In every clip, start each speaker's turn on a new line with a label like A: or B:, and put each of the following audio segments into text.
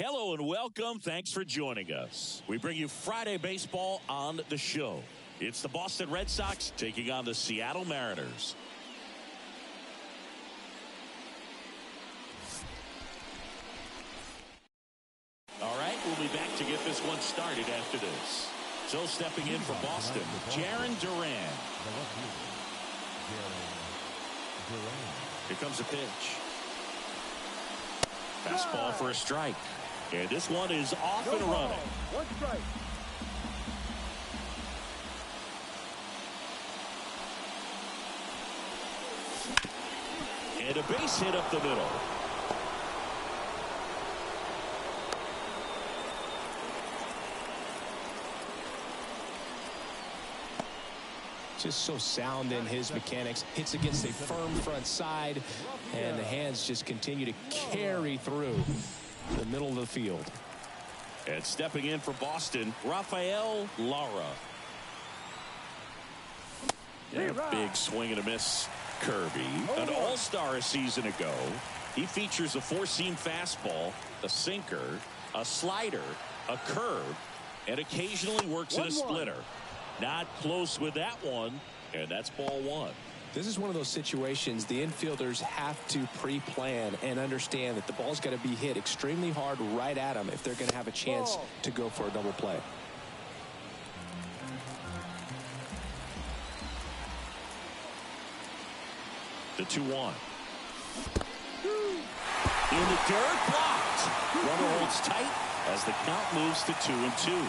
A: Hello and welcome. Thanks for joining us. We bring you Friday baseball on the show. It's the Boston Red Sox taking on the Seattle Mariners. All right, we'll be back to get this one started after this. So stepping in for Boston, Jarren Duran. Here comes a pitch. Fastball for a strike. And this one is off and running.
B: One strike.
A: And a base hit up the middle.
C: Just so sound in his mechanics. Hits against a firm front side, and the hands just continue to carry through the middle of the field.
A: And stepping in for Boston, Rafael Lara. And a big swing and a miss. Kirby, an all-star a season ago. He features a four-seam fastball, a sinker, a slider, a curve, and occasionally works in a splitter. Not close with that one, and that's ball one.
C: This is one of those situations the infielders have to pre-plan and understand that the ball's got to be hit extremely hard right at them if they're going to have a chance to go for a double play.
A: The 2-1. In the dirt, blocked. Runner holds tight as the count moves to 2-2.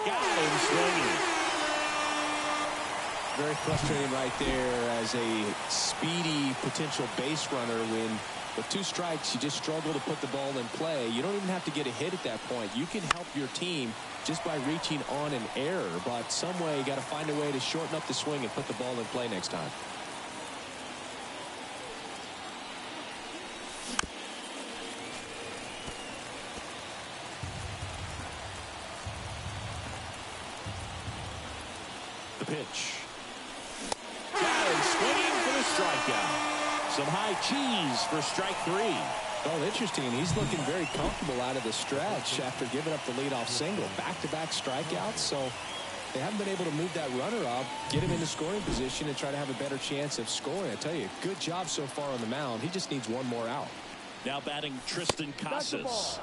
A: Got him swinging.
C: Very frustrating right there as a speedy potential base runner when with two strikes you just struggle to put the ball in play. You don't even have to get a hit at that point. You can help your team just by reaching on an error, but some way you got to find a way to shorten up the swing and put the ball in play next time.
A: The pitch. Got him swinging for the strikeout. Some high cheese for strike three.
C: Oh, interesting. He's looking very comfortable out of the stretch after giving up the leadoff single. Back-to-back strikeouts, so they haven't been able to move that runner up, get him into scoring position, and try to have a better chance of scoring. I tell you, good job so far on the mound. He just needs one more out.
A: Now batting Tristan Casas.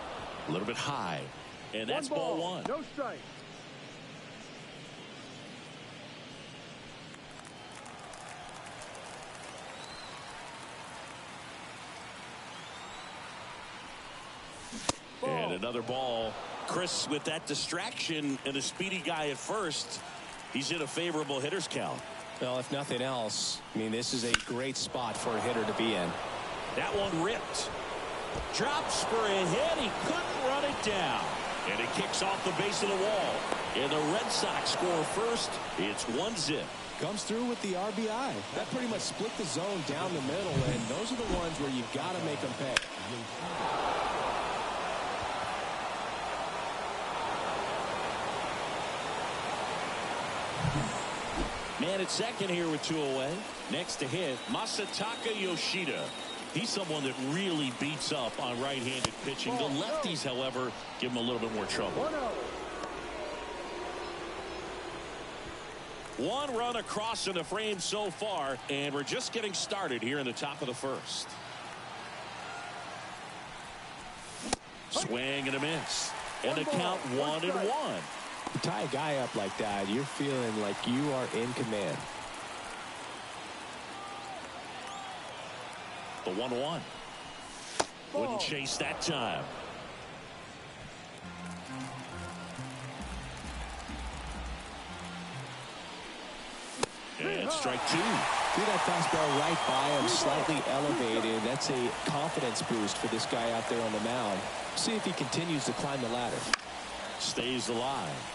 A: A little bit high. And that's ball one.
B: No strike.
A: And another ball. Chris, with that distraction and a speedy guy at first, he's in a favorable hitter's count.
C: Well, if nothing else, I mean, this is a great spot for a hitter to be in.
A: That one ripped. Drops for a hit. He couldn't run it down. And it kicks off the base of the wall. And the Red Sox score first. It's 1-0.
C: Comes through with the RBI. That pretty much split the zone down the middle, and those are the ones where you've got to make them pay.
A: Man at second here with two away. Next to hit, Masataka Yoshida. He's someone that really beats up on right-handed pitching. The lefties, however, give him a little bit more trouble. One run across in the frame so far, and we're just getting started here in the top of the first. Swing and a miss. And the count 1-1.
C: You tie a guy up like that, you're feeling like you are in command.
A: The 1-1. Wouldn't chase that time. And strike two.
C: Threw that fastball right by him, slightly elevated. That's a confidence boost for this guy out there on the mound. See if he continues to climb the ladder.
A: Stays alive.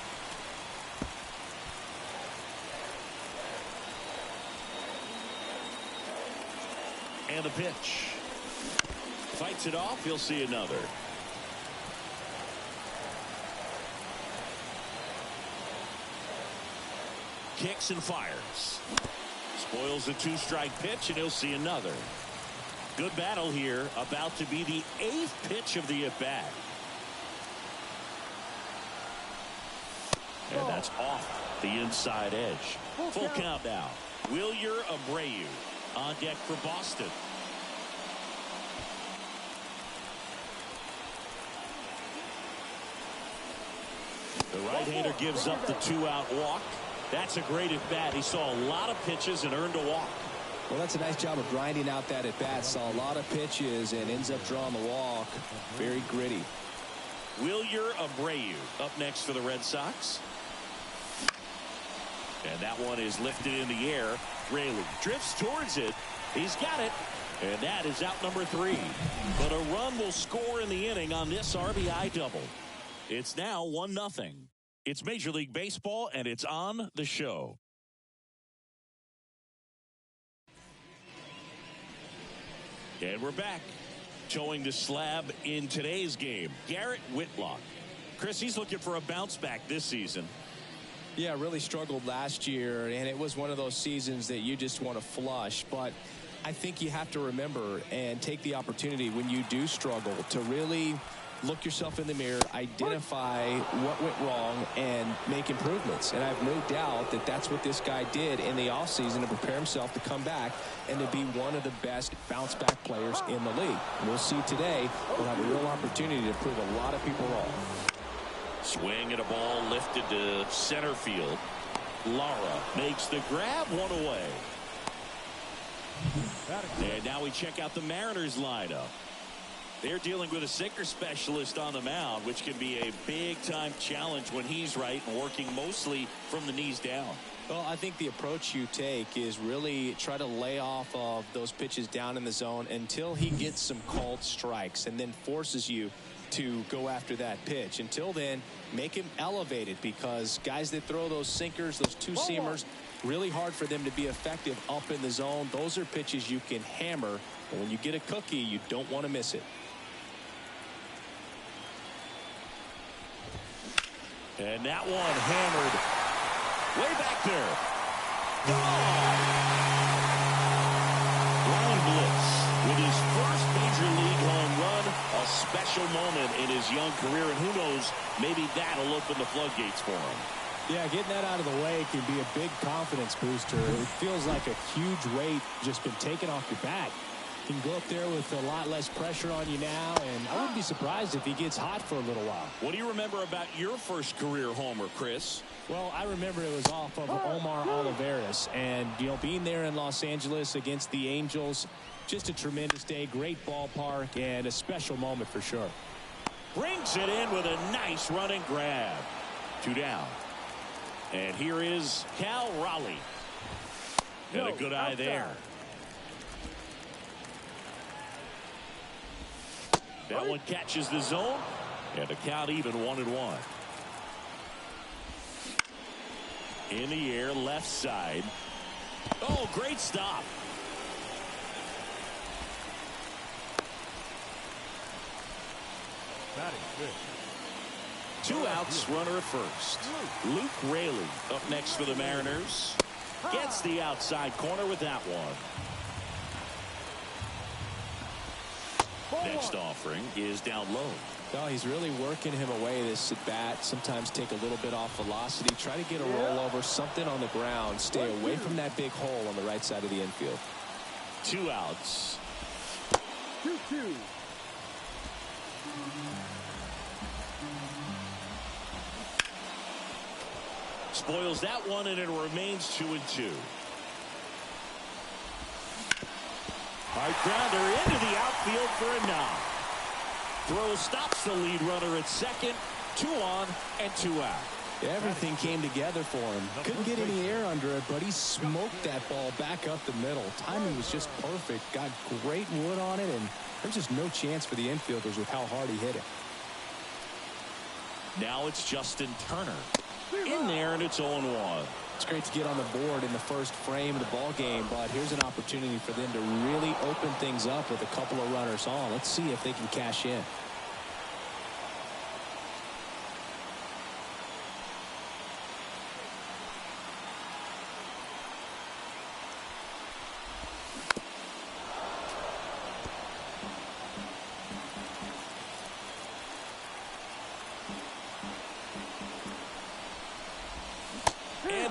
A: And the pitch. Fights it off. He'll see another. Kicks and fires. Spoils a two-strike pitch, and he'll see another. Good battle here. About to be the 8th pitch of the at-bat. And that's off the inside edge. Full count now. Wilyer Abreu on deck for Boston. The right-hander gives up the 2-out walk. That's a great at-bat. He saw a lot of pitches and earned a walk.
C: Well, that's a nice job of grinding out that at-bat. Saw a lot of pitches and ends up drawing the walk. Very gritty.
A: Wilyer Abreu up next for the Red Sox. And that one is lifted in the air. Raley drifts towards it. He's got it. And that is out number 3. But a run will score in the inning on this RBI double. It's now 1-0. It's Major League Baseball, and it's on the show. And we're back. Towing the slab in today's game, Garrett Whitlock. Chris, he's looking for a bounce back this season.
C: Yeah, really struggled last year, and it was one of those seasons that you just want to flush. But I think you have to remember and take the opportunity when you do struggle to really look yourself in the mirror, identify what went wrong, and make improvements. And I have no doubt that that's what this guy did in the offseason to prepare himself to come back and to be one of the best bounce-back players in the league. And we'll see today, we'll have a real opportunity to prove a lot of people wrong.
A: Swing and a ball lifted to center field. Lara makes the grab, one away. And now we check out the Mariners lineup. They're dealing with a sinker specialist on the mound, which can be a big-time challenge when he's right and working mostly from the knees down.
C: Well, I think the approach you take is really try to lay off of those pitches down in the zone until he gets some called strikes and then forces you to go after that pitch. Until then, make him elevated, because guys that throw those sinkers, those two-seamers, really hard for them to be effective up in the zone. Those are pitches you can hammer, and when you get a cookie, you don't want to miss it.
A: And that one hammered way back there. Ryan Bliss with his first major league home run, a special moment in his young career, and who knows, maybe that'll open the floodgates for him.
B: Yeah, getting that out of the way can be a big confidence booster. It feels like a huge weight just been taken off your back. You can go up there with a lot less pressure on you now, and I wouldn't be surprised if he gets hot for a little while.
A: What do you remember about your first career homer, Chris?
B: Well, I remember it was off of Omar Olivares, and, you know, being there in Los Angeles against the Angels, just a tremendous day, great ballpark, and a special moment for sure.
A: Brings it in with a nice running grab. 2 down. And here is Cal Raleigh. And a good eye there. That one catches the zone, and the count even 1-1. In the air, left side. Oh, great stop. Two outs, runner at first. Luke Raley up next for the Mariners. Gets the outside corner with that one. Next offering is down low.
C: Well, he's really working him away this at bat. Sometimes take a little bit off velocity. Try to get a rollover, something on the ground. Stay away from that big hole on the right side of the infield.
A: 2 outs.
B: 2-2.
A: Spoils that one, and it remains 2-2. Hard grounder into the outfield for a knock. Throw stops the lead runner at second. 2 on and 2 out.
C: Everything came together for him. Couldn't get any air under it, but he smoked that ball back up the middle. Timing was just perfect. Got great wood on it, and there's just no chance for the infielders with how hard he hit it.
A: Now it's Justin Turner in there, and it's 0-1.
C: It's great to get on the board in the first frame of the ball game, but here's an opportunity for them to really open things up with a couple of runners on. Let's see if they can cash in.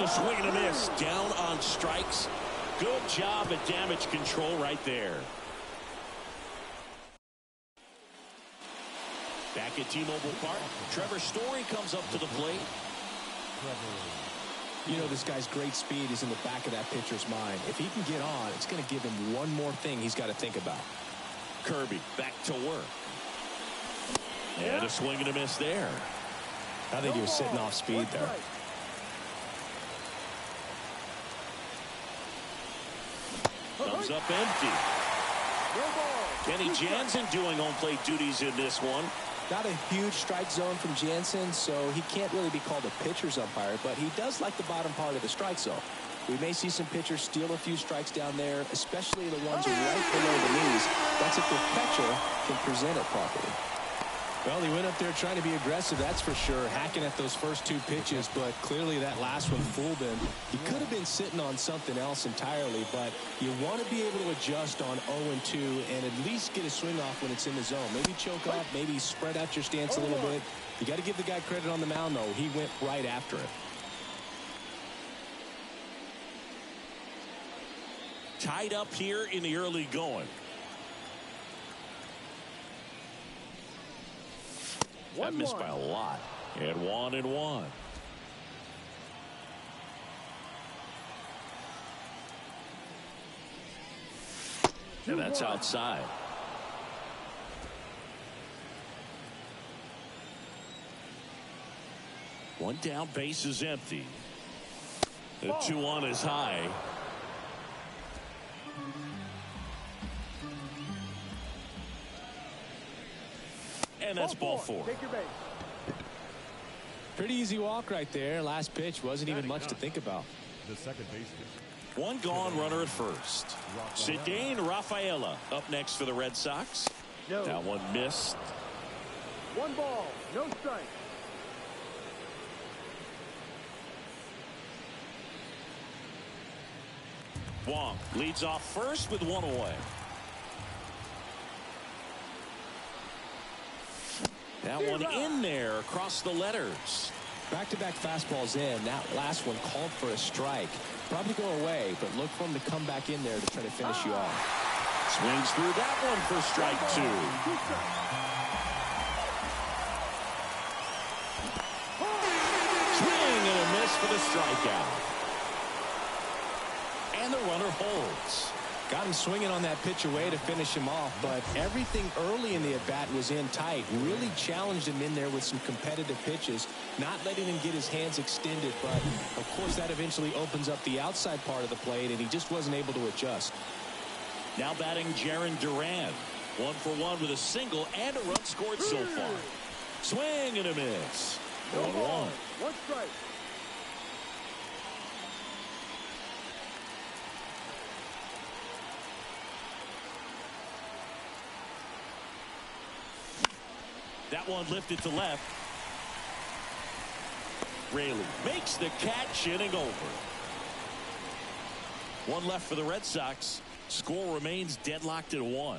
A: swing and a miss. Down on strikes. Good job at damage control right there. Back at T-Mobile Park, Trevor Story comes up to the plate.
C: You know, this guy's great speed is in the back of that pitcher's mind. If he can get on, it's going to give him one more thing he's got to think about.
A: Kirby back to work. And a swing and a miss there.
C: I think he was sitting off speed there.
A: Comes up empty. Kenny Jansen doing home plate duties in this one.
C: Not a huge strike zone from Jansen, so he can't really be called a pitcher's umpire, but he does like the bottom part of the strike zone. We may see some pitchers steal a few strikes down there, especially the ones right below the knees. That's if the catcher can present it properly. Well, he went up there trying to be aggressive, that's for sure, hacking at those first two pitches, but clearly that last one fooled him. He could have been sitting on something else entirely, but you want to be able to adjust on 0-2 and at least get a swing off when it's in the zone. Maybe choke off, maybe spread out your stance a little bit. You got to give the guy credit on the mound, though. He went right after it.
A: Tied up here in the early going. That missed by a lot. And 1-1. And that's outside. One down, base is empty. The 2-1 is high. And that's ball four.
D: Take your base.
C: Pretty easy walk right there. Last pitch wasn't even much to think about.
D: The second baseman.
A: One gone runner at first. Cedane Rafaela up next for the Red Sox.
D: No.
A: That one missed.
D: One ball, no strike.
A: Wong leads off first with one away. That one in there across the letters.
C: Back-to-back fastballs in. That last one called for a strike. Probably go away, but look for him to come back in there to try to finish you off.
A: Swings through that one for strike two. Swing and a miss for the strikeout. And the runner holds.
C: Got him swinging on that pitch away to finish him off, but everything early in the at-bat was in tight. Really challenged him in there with some competitive pitches, not letting him get his hands extended, but of course that eventually opens up the outside part of the plate, and he just wasn't able to adjust.
A: Now batting Jarren Duran. 1-for-1 with a single and a run scored so far. Swing and a miss. 1-1.
D: One strike.
A: That one lifted to left. Raley makes the catch, inning over. One left for the Red Sox. Score remains deadlocked at 1.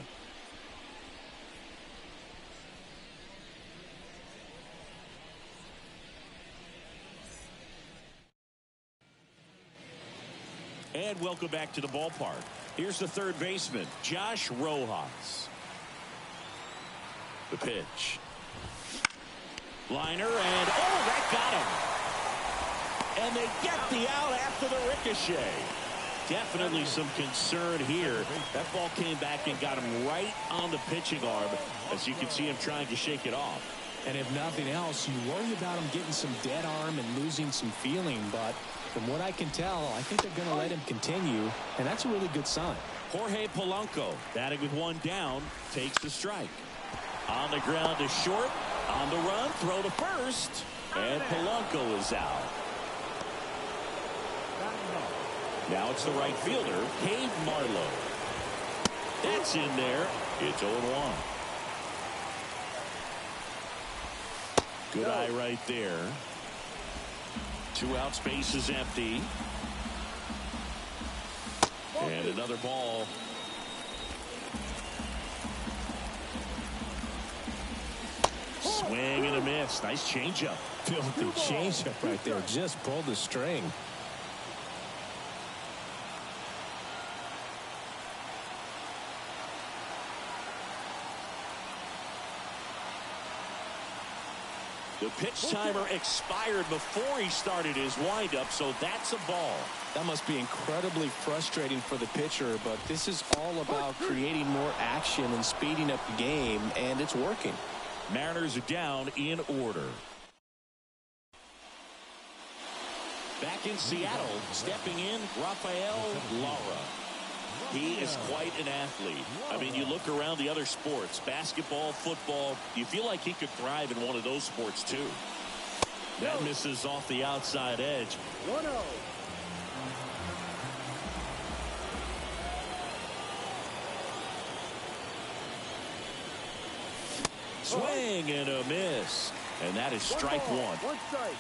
A: And welcome back to the ballpark. Here's the third baseman, Josh Rojas. The pitch. Liner, and that got him. And they get the out after the ricochet. Definitely some concern here. That ball came back and got him right on the pitching arm, as you can see him trying to shake it off.
C: And if nothing else, you worry about him getting some dead arm and losing some feeling, but from what I can tell, I think they're going to let him continue, and that's a really good sign.
A: Jorge Polanco, batting with one down, takes the strike. On the ground to short, on the run, throw to first, and Polanco is out. Now it's the right fielder, Cade Marlowe. That's in there. It's 0-1. Good eye right there. 2 outs, base is empty. And another ball. Swing and a miss. Nice changeup.
C: Filthy changeup right there. Just pulled the string.
A: The pitch timer expired before he started his windup, so that's a ball.
C: That must be incredibly frustrating for the pitcher, but this is all about creating more action and speeding up the game, and it's working.
A: Mariners are down in order. Back in Seattle, stepping in, Rafael Lara. He is quite an athlete. I mean, you look around the other sports, basketball, football, you feel like he could thrive in one of those sports too. That misses off the outside edge.
D: 1-0.
A: Swing and a miss. And that is strike one.
D: One strike.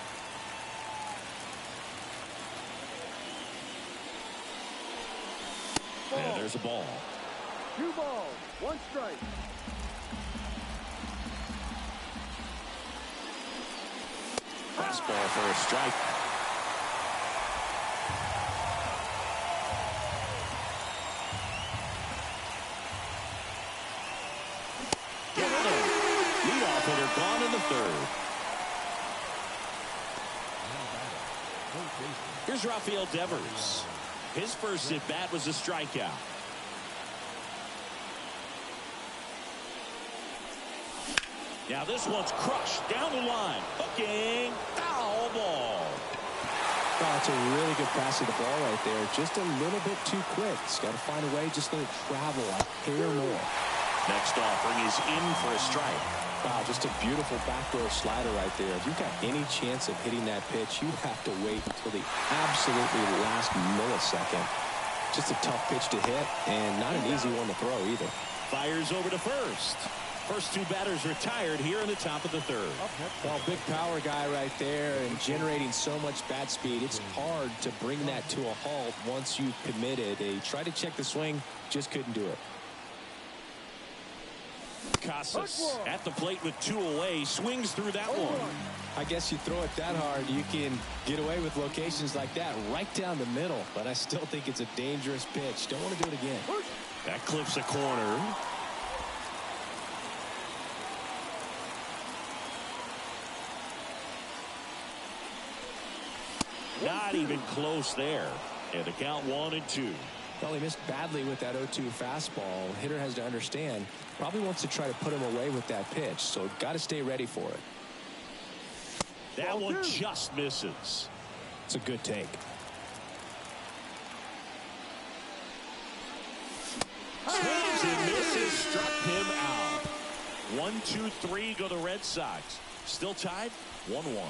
A: And there's a ball.
D: 2 balls, 1 strike.
A: Fastball for a strike. Leadoff hitter gone in the third. Here's Rafael Devers. His first at bat was a strikeout. Now this one's crushed down the line. Hooking. Foul ball.
C: Oh, it's a really good pass of the ball right there. Just a little bit too quick. He's got to find a way, just let it travel a hair more.
A: Next offering is in for a strike.
C: Wow, just a beautiful backdoor slider right there. If you've got any chance of hitting that pitch, you have to wait until the absolutely last millisecond. Just a tough pitch to hit, and not an easy one to throw either.
A: Fires over to first. First two batters retired here in the top of the third.
C: Well, big power guy right there and generating so much bat speed. It's hard to bring that to a halt once you've committed. They tried to check the swing, just couldn't do it.
A: Casas at the plate with 2 away, swings through that one.
C: I guess you throw it that hard, you can get away with locations like that right down the middle, but I still think it's a dangerous pitch. Don't want to do it again.
A: That clips a corner. Not even close there. And the count 1-2.
C: Well, he missed badly with that 0-2 fastball. Hitter has to understand, probably wants to try to put him away with that pitch, so got to stay ready for it.
A: That one just misses.
C: It's a good take.
A: Swings and misses, struck him out. 1-2-3 go the Red Sox. Still tied, 1-1.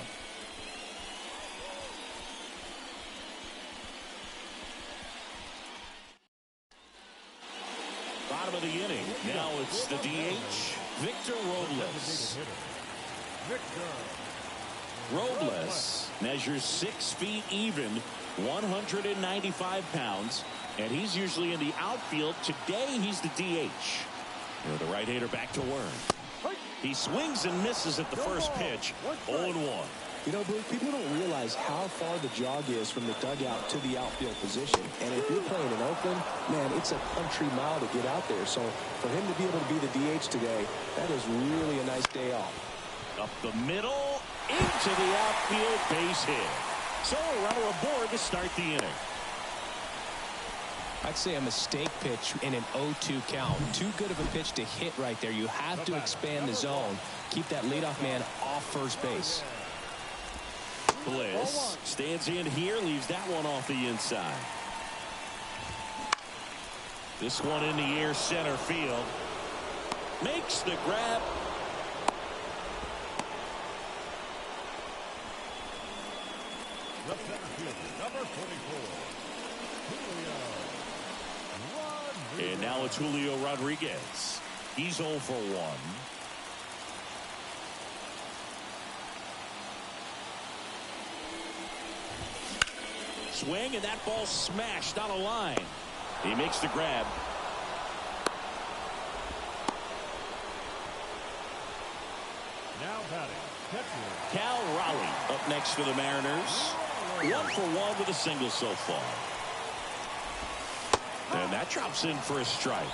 A: Bottom of the inning. Now it's the DH, Victor Robles. Robles measures 6 feet even, 195 pounds, and he's usually in the outfield. Today he's the DH. The right-hander back to work. He swings and misses at the first pitch. 0-1.
C: You know, Bruce, people don't realize how far the jog is from the dugout to the outfield position. And if you're playing in Oakland, man, it's a country mile to get out there. So for him to be able to be the DH today, that is really a nice day off.
A: Up the middle, into the outfield, base hit. So a runner aboard to start the inning.
C: I'd say a mistake pitch in an 0-2 count. Too good of a pitch to hit right there. You have to expand the zone. Keep that leadoff man off first base.
A: Bliss stands in here, leaves that one off the inside. This one in the air, center field. Makes the grab.
D: The center fielder, number 44.
A: And now it's Julio Rodriguez. He's 0 for 1. Swing, and that ball smashed on a line. He makes the grab.
D: Now batting, catcher
A: Cal Raleigh up next for the Mariners. 1 for 1 with a single so far. And that drops in for a strike.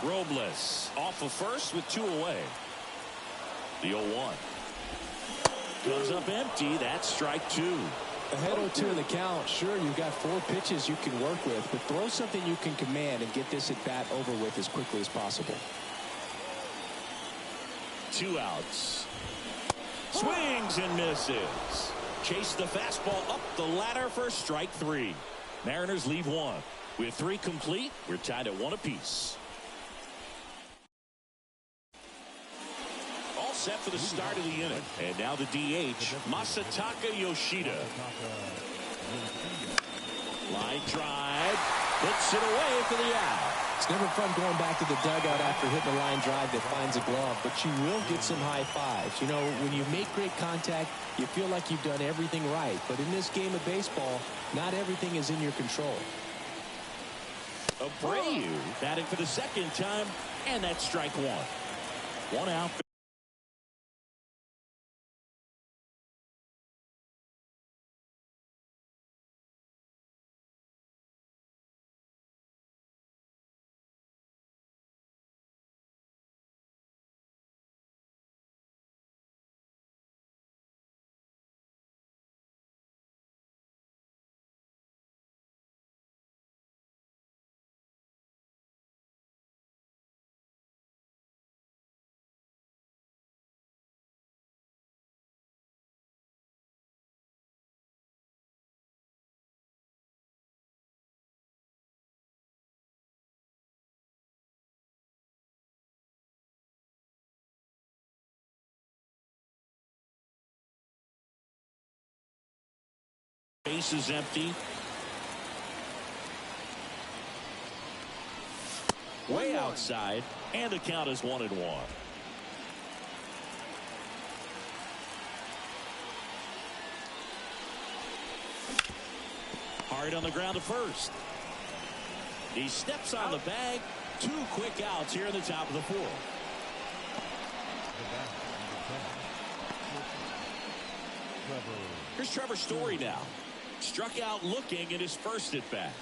A: Robles off of first with 2 away. The 0-1. Comes up empty. That's strike 2.
B: Ahead 0-2 in the count. Sure, you've got 4 pitches you can work with, but throw something you can command and get this at bat over with as quickly as possible.
A: 2 outs. Swings and misses. Chase the fastball up the ladder for strike 3. Mariners leave 1. With 3 complete, we're tied at 1 apiece. All set for the start of the inning. And now the DH, Masataka Yoshida. Line drive. Puts it away for the out.
B: It's never fun going back to the dugout after hitting a line drive that finds a glove, but you will get some high fives. You know, when you make great contact, you feel like you've done everything right. But in this game of baseball, not everything is in your control.
A: Abreu batting for the 2nd time, and that's strike 1. 1 out. Base is empty. Way outside, and the count is 1-1. Hard on the ground to first. He steps on the bag. 2 quick outs here in the top of the 4th. Here's Trevor Story now. Struck out looking at his first at bat.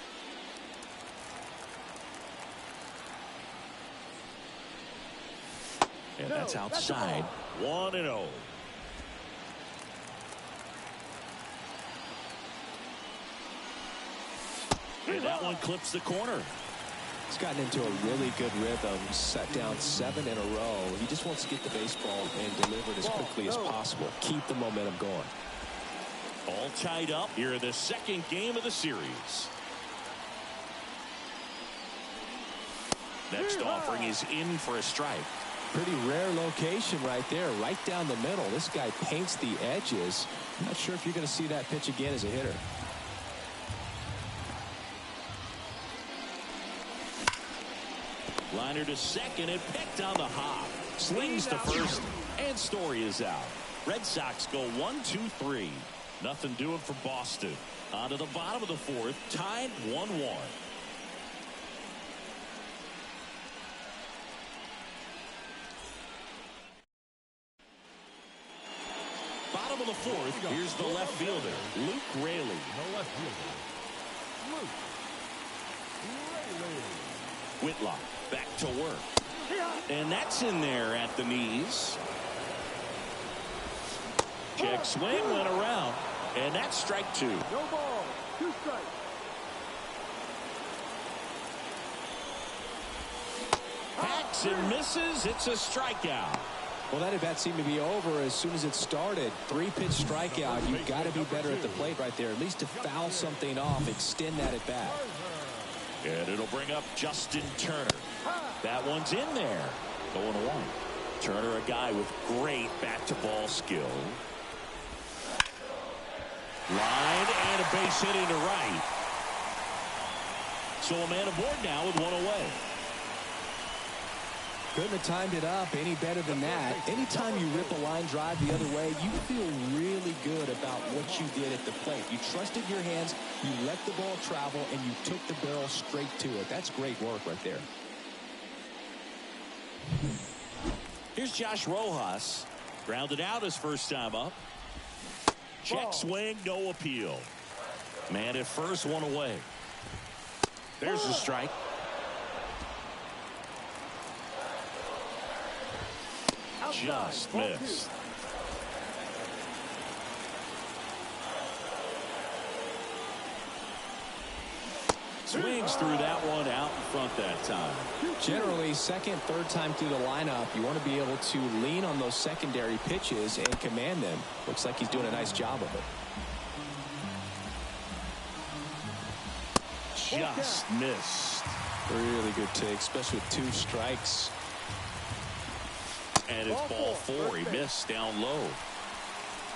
A: And that's outside. 1-0. And that one clips the corner.
B: He's gotten into a really good rhythm, set down 7 in a row. He just wants to get the baseball and deliver it as quickly as possible. Keep the momentum going.
A: All tied up here in the 2nd game of the series. Next offering is in for a strike.
B: Pretty rare location right there, right down the middle. This guy paints the edges. I'm not sure if you're going to see that pitch again as a hitter.
A: Liner to second and picked on the hop. Slings to first, and Story is out. Red Sox go 1-2-3. Nothing doing for Boston. On to the bottom of the 4th, tied 1-1. Bottom of the 4th, here's the left fielder, Luke Raley.
D: The left fielder, Luke Raley.
A: Whitlock back to work. And that's in there at the knees. Check swing, went around. And that's strike 2.
D: No ball, 2 strikes.
A: Hacks and misses. It's a strikeout.
B: Well, that at bat seemed to be over as soon as it started. 3-pitch strikeout. You've got to be better at the plate right there, at least to foul something off, extend that at bat.
A: And it'll bring up Justin Turner. That one's in there. 0-1. Turner, a guy with great bat-to-ball skill. Line and a base hit into right. So a man aboard now with 1 away.
B: Couldn't have timed it up any better than that. Anytime you rip a line drive the other way, you feel really good about what you did at the plate. You trusted your hands, you let the ball travel, and you took the barrel straight to it. That's great work right there.
A: Here's Josh Rojas. Grounded out his first time up. Check swing, no appeal. Man at first, 1 away. There's the strike. Just missed. Swings through that one out in front that time.
C: Generally, second, third time through the lineup, you want to be able to lean on those secondary pitches and command them. Looks like he's doing a nice job of it.
A: Just missed.
C: Really good take, especially with 2 strikes.
A: And it's ball 4. He missed down low.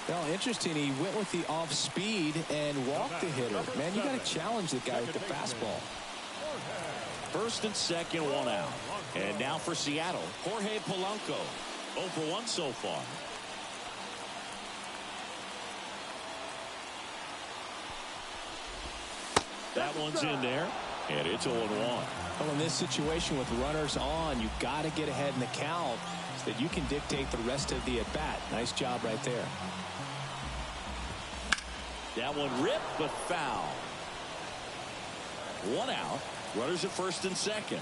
C: Well, interesting. He went with the off speed and walked the hitter. Man, you got to challenge the guy with the fastball.
A: First and second, 1 out. And now for Seattle, Jorge Polanco. 0 for 1 so far. That one's in there, and it's 0-1.
C: Well, in this situation with runners on, you've got to get ahead in the count so that you can dictate the rest of the at-bat. Nice job right there.
A: That one ripped, but foul. 1 out. Runners at first and second.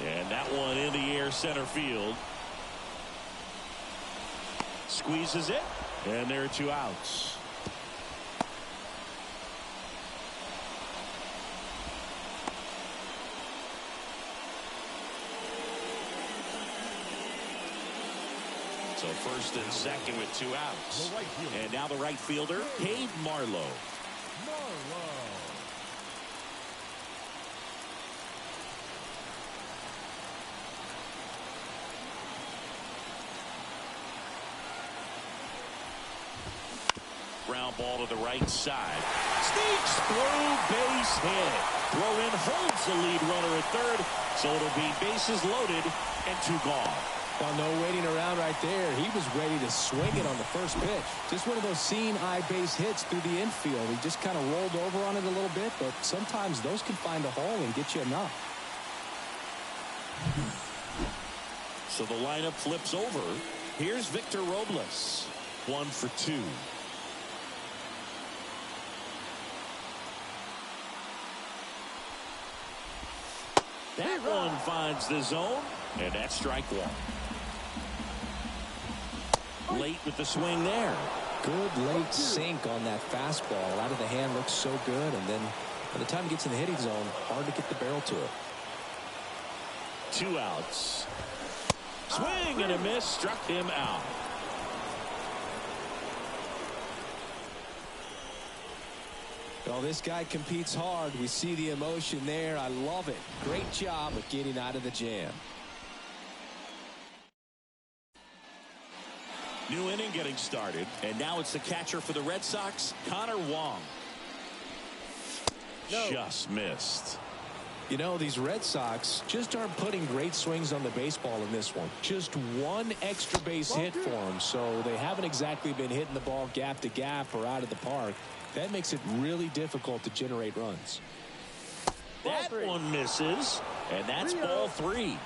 A: And that one in the air center field. Squeezes it, and there are 2 outs. So first and second with 2 outs. And now the right fielder, Cade Marlowe. Ground ball to the right side. Sneaks through, base hit. Throw in holds the lead runner at third. So it'll be bases loaded and 2 gone.
C: Well, no waiting around right there. He was ready to swing it on the first pitch. Just one of those seeing eye base hits through the infield. He just kind of rolled over on it a little bit, but sometimes those can find a hole and get you enough.
A: So the lineup flips over. Here's Victor Robles. 1 for 2. That one finds the zone, and that's strike 1. Late with the swing there.
C: Good late sink on that fastball. Out of the hand looks so good, and then by the time it gets in the hitting zone, hard to get the barrel to it.
A: 2 outs. Swing and a miss, struck him out.
C: Well, this guy competes hard. We see the emotion there. I love it. Great job of getting out of the jam.
A: New inning getting started, and now it's the catcher for the Red Sox, Connor Wong. Just missed.
C: You know, these Red Sox just aren't putting great swings on the baseball in this one. Just 1 extra base hit for them, so they haven't exactly been hitting the ball gap to gap or out of the park. That makes it really difficult to generate runs.
A: That one misses, and that's ball 3.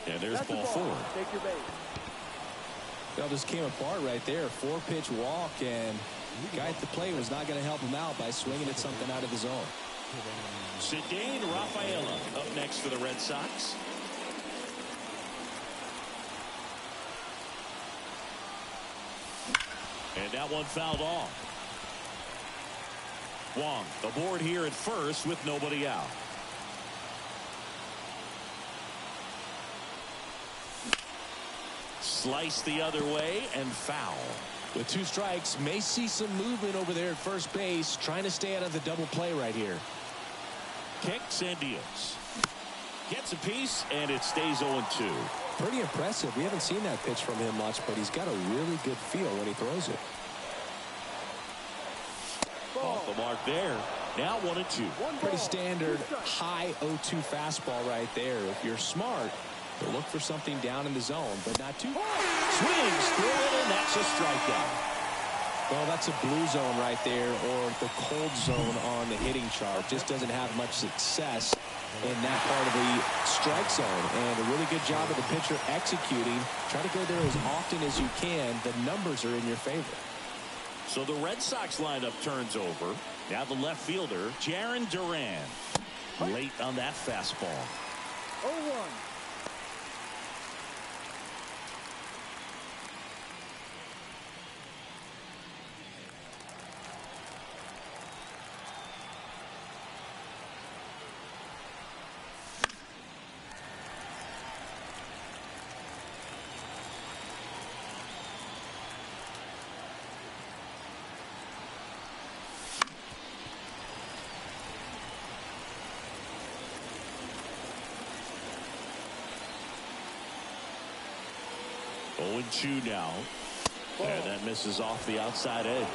A: And there's ball 4.
D: Take your base.
C: Well, this came apart right there. 4-pitch walk, and the guy at the plate was not going to help him out by swinging at something out of his zone.
A: Cedane Rafaela up next for the Red Sox. And that one fouled off. Wong, the board here at first with nobody out. Slice the other way and foul.
C: With 2 strikes, may see some movement over there at first base, trying to stay out of the double play right here.
A: Kicks and deals. Gets a piece, and it stays 0-2.
C: Pretty impressive. We haven't seen that pitch from him much, but he's got a really good feel when he throws it.
A: Off the mark there. Now 1-2.
C: Pretty standard high 0-2 fastball right there. If you're smart, you'll look for something down in the zone, but not too.
A: Swings through it, and that's a strikeout.
C: Well, that's a blue zone right there, or the cold zone on the hitting chart. Just doesn't have much success in that part of the strike zone. And a really good job of the pitcher executing. Try to go there as often as you can. The numbers are in your favor.
A: So the Red Sox lineup turns over. Now the left fielder, Jarren Duran. Late on that fastball.
D: 0-1.
A: Oh, 0-2 now. And that misses off the outside edge.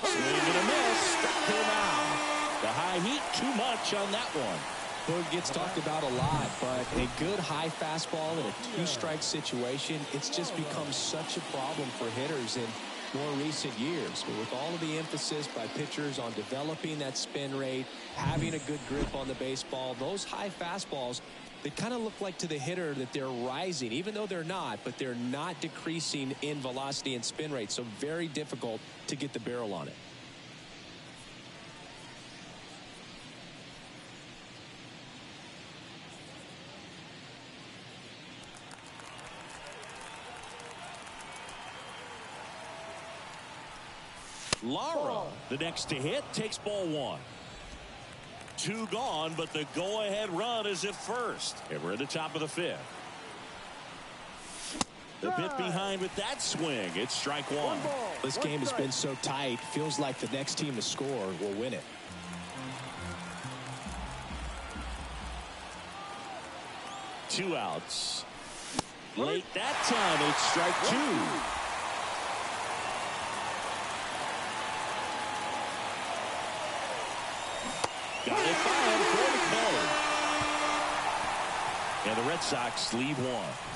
A: Swing and a miss. Struck him out. The high heat, too much on that one.
C: Well, it gets talked about a lot, but a good high fastball in a two-strike situation, it's just become such a problem for hitters in more recent years. But with all of the emphasis by pitchers on developing that spin rate, having a good grip on the baseball, those high fastballs, they kind of look like to the hitter that they're rising, even though they're not, but they're not decreasing in velocity and spin rate. So very difficult to get the barrel on it.
A: Lara, the next to hit, takes ball 1. 2 gone, but the go-ahead run is at first. And we're at the top of the 5th. The bit behind with that swing. It's strike 1.
B: This game has been so tight. Feels like the next team to score will win it.
A: Two outs. Late that time, it's strike 2. Got it by for the play. And the Red Sox lead 1.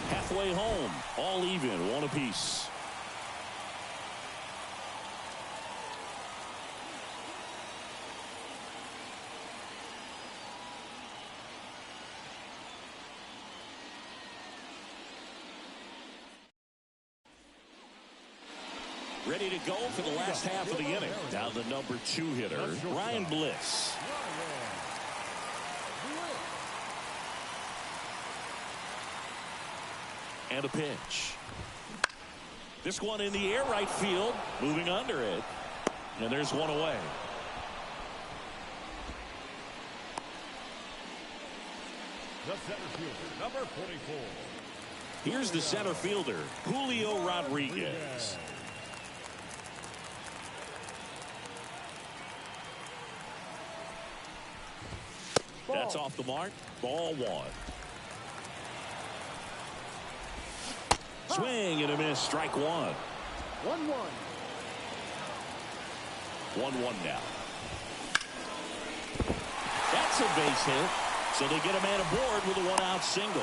A: Halfway home, all even, 1 apiece. Ready to go for the last half of the inning. Now the number 2 hitter, Ryan Bliss. And a pitch. This one in the air, right field, moving under it. And there's one away.
D: The center fielder, number 44.
A: Here's the center fielder, Julio Rodriguez. That's off the mark. Ball 1. Swing and a miss. Strike 1.
D: 1-1.
A: 1-1 now. That's a base hit. So they get a man aboard with a 1-out single.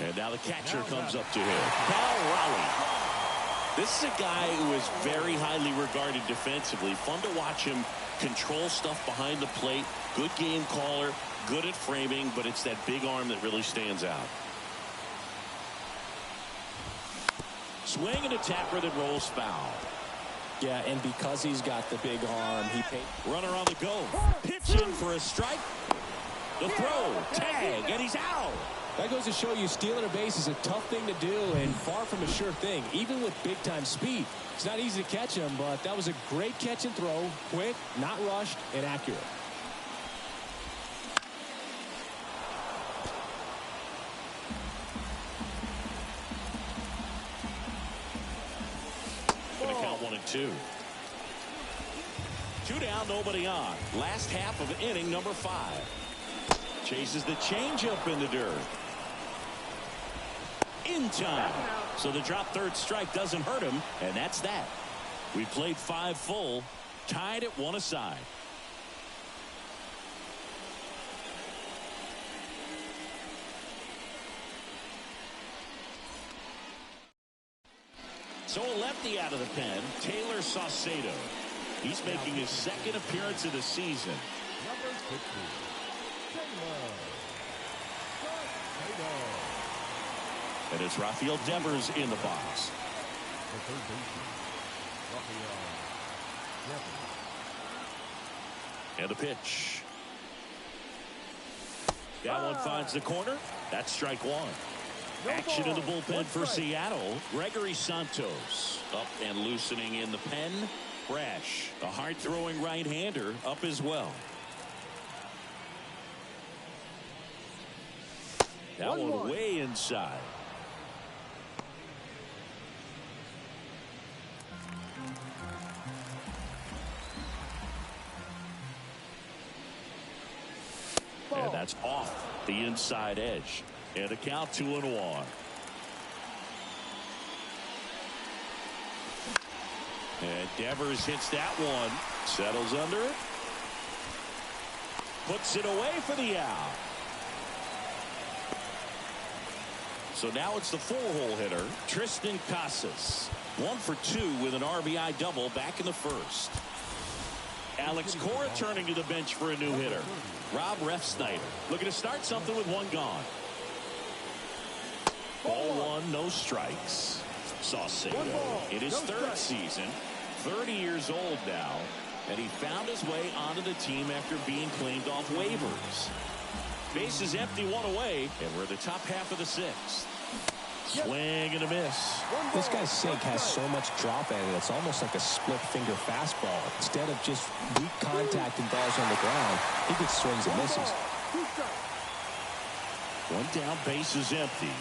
A: And now the catcher comes up to him. Cal Raleigh. This is a guy who is very highly regarded defensively. Fun to watch him control stuff behind the plate. Good game caller, good at framing, but it's that big arm that really stands out. Swing and a tapper that rolls foul.
B: Yeah, and because he's got the big arm, he paid.
A: Runner on the go. Pitch in for a strike. The throw, tag, and he's out.
B: That goes to show you stealing a base is a tough thing to do and far from a sure thing, even with big-time speed. It's not easy to catch him, but that was a great catch and throw. Quick, not rushed, and accurate.
A: Going to count 1 and 2. 2 down, nobody on. Last half of inning number 5. Chases the changeup in the dirt. In time. So the drop third strike doesn't hurt him, and that's that. We played 5 full, tied at 1 aside. So a lefty out of the pen, Taylor Saucedo. He's making his second appearance of the season.
D: Number 60, Taylor Saucedo.
A: And it's Rafael Devers in the box.
D: The third baseman, Rafael Devers.
A: And the pitch. That one finds the corner. That's strike one. Action in the bullpen for Seattle. Gregory Santos up and loosening in the pen. Brash, a hard-throwing right-hander, up as well. That one way inside. And that's off the inside edge. And a count 2-1. And Devers hits that one. Settles under it. Puts it away for the out. So now it's the four-hole hitter, Tristan Casas. 1 for 2 with an RBI double back in the first. Alex Cora turning to the bench for a new hitter. Rob Refsnyder looking to start something with one gone. Ball one, no strikes. Saucedo in his third season, 30 years old now, and he found his way onto the team after being claimed off waivers. Bases empty, one away, and we're in the top half of the sixth. Swing and a miss.
C: This guy's sink has so much drop at it, it's almost like a split finger fastball. Instead of just weak contact and balls on the ground, he gets swings and misses.
A: One down, bases empty.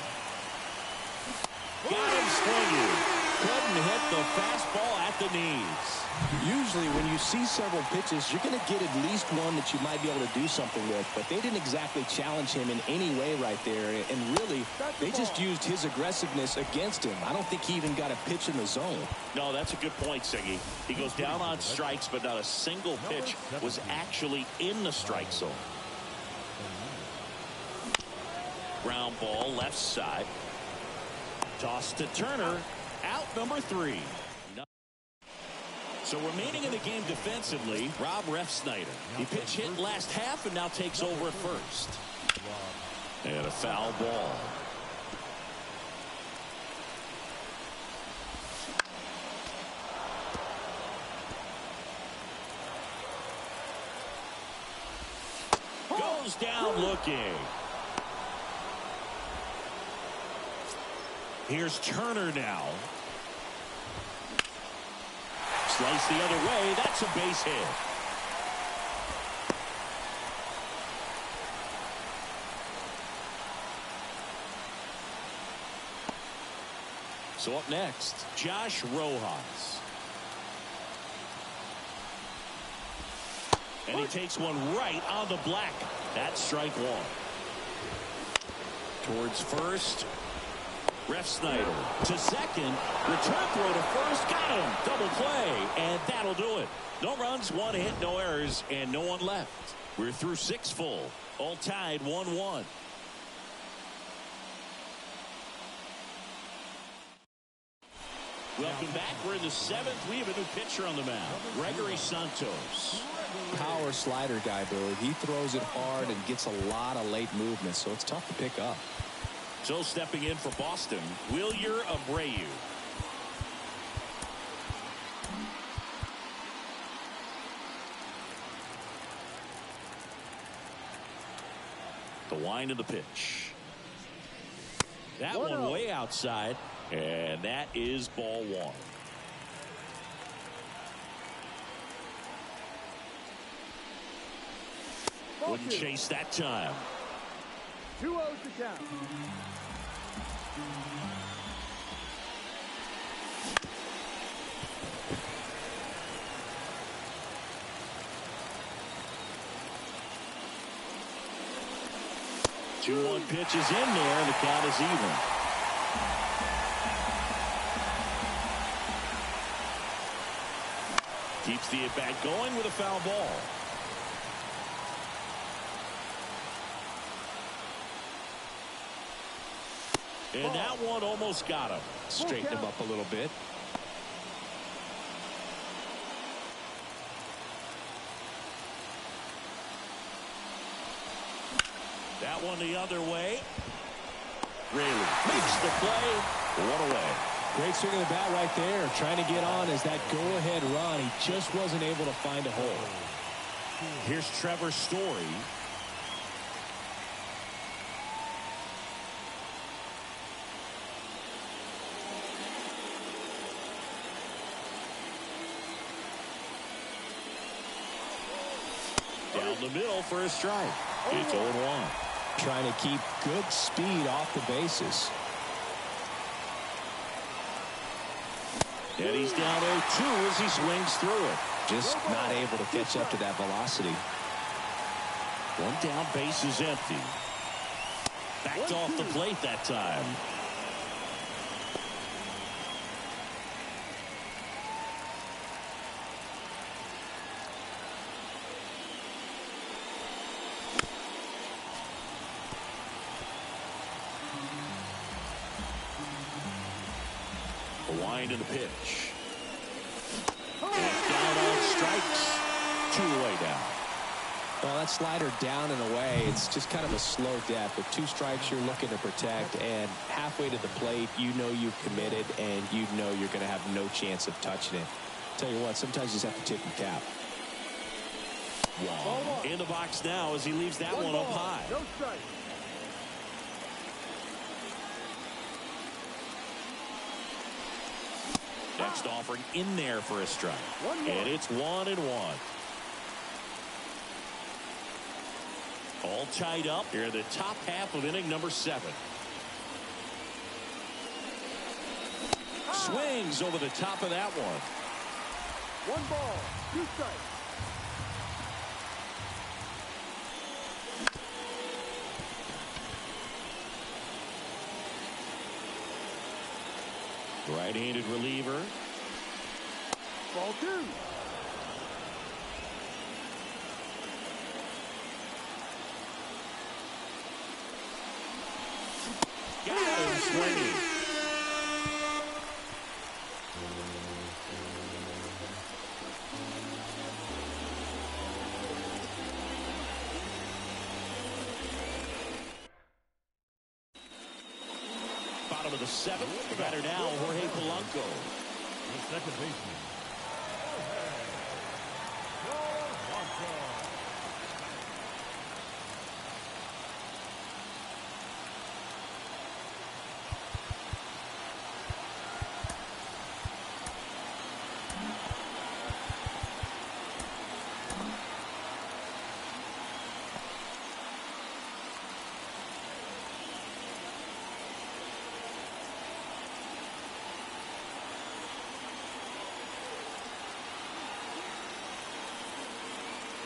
A: Got him swinging. Couldn't hit the fastball at the knees.
C: Usually when you see several pitches, you're going to get at least one that you might be able to do something with, but they didn't exactly challenge him in any way right there, and really they just used his aggressiveness against him. I don't think he even got a pitch in the zone.
A: No, that's a good point, Siggy. He goes down on strikes, but not a single pitch was actually in the strike zone. Ground ball left side. Toss to Turner. Out number 3. So remaining in the game defensively, Rob Refsnyder. He pitch hit last half and now takes over at first. And a foul ball. Goes down looking. Here's Turner now. Slice the other way. That's a base hit. So up next, Josh Rojas. And he takes one right on the black. That's strike one. Towards first. Refsnyder to second. Return throw to first. Got him. Double play. And that'll do it. No runs, 1 hit, no errors, and no one left. We're through 6 full. All tied 1-1. Welcome back. We're in the 7th. We have a new pitcher on the mound. Gregory Santos.
C: Power slider guy, Billy. He throws it hard and gets a lot of late movement, so it's tough to pick up.
A: So stepping in for Boston, Wilyer Abreu. The wind of the pitch. That one way outside, and that is ball one. Wouldn't chase that time.
E: 2-0 to count.
A: Two 1 pitch is in there, and the count is even. Keeps the at-bat going with a foul ball. And that one almost got him.
C: Straighten him up a little bit.
A: That one the other way. Really makes the play. One away.
B: Great swing of the bat right there. Trying to get on as that go-ahead run. He just wasn't able to find a hole.
A: Here's Trevor's story. Down the middle for a strike. It's 0-1.
B: Trying to keep good speed off the bases.
A: And he's down 0-2 as he swings through it.
C: Just not able to catch up to that velocity.
A: One down, base is empty. Backed off the plate that time. The wind and the pitch. Down on strikes. 2 away down.
C: Well, that slider down and away, it's just kind of a slow death. With 2 strikes, you're looking to protect, and halfway to the plate, you know you've committed, and you know you're going to have no chance of touching it. Tell you what, sometimes you just have to tip your cap.
A: Wong in the box now as he leaves that one up high.
E: No strike.
A: Next offering in there for a strike. And it's 1-1. All tied up here in the top half of inning number 7. Swings over the top of that one.
E: 1 ball, 2 strikes.
A: Right-handed reliever.
E: Ball 2.
A: Got him swinging. Bottom of the 7th. The batter now, Jorge Polanco.
D: The second baseman.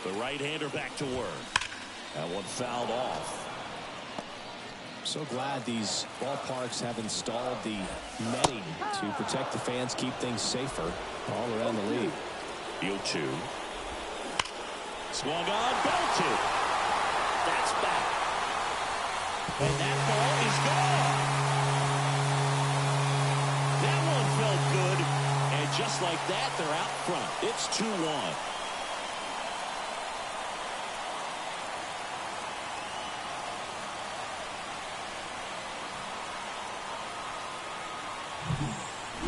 A: The right-hander back to work. That one fouled off.
B: So glad these ballparks have installed the netting to protect the fans, keep things safer all around the league.
A: 0-2. Swung on, belted. That's back. And that ball is gone. That one felt good. And just like that, they're out front. It's 2-1.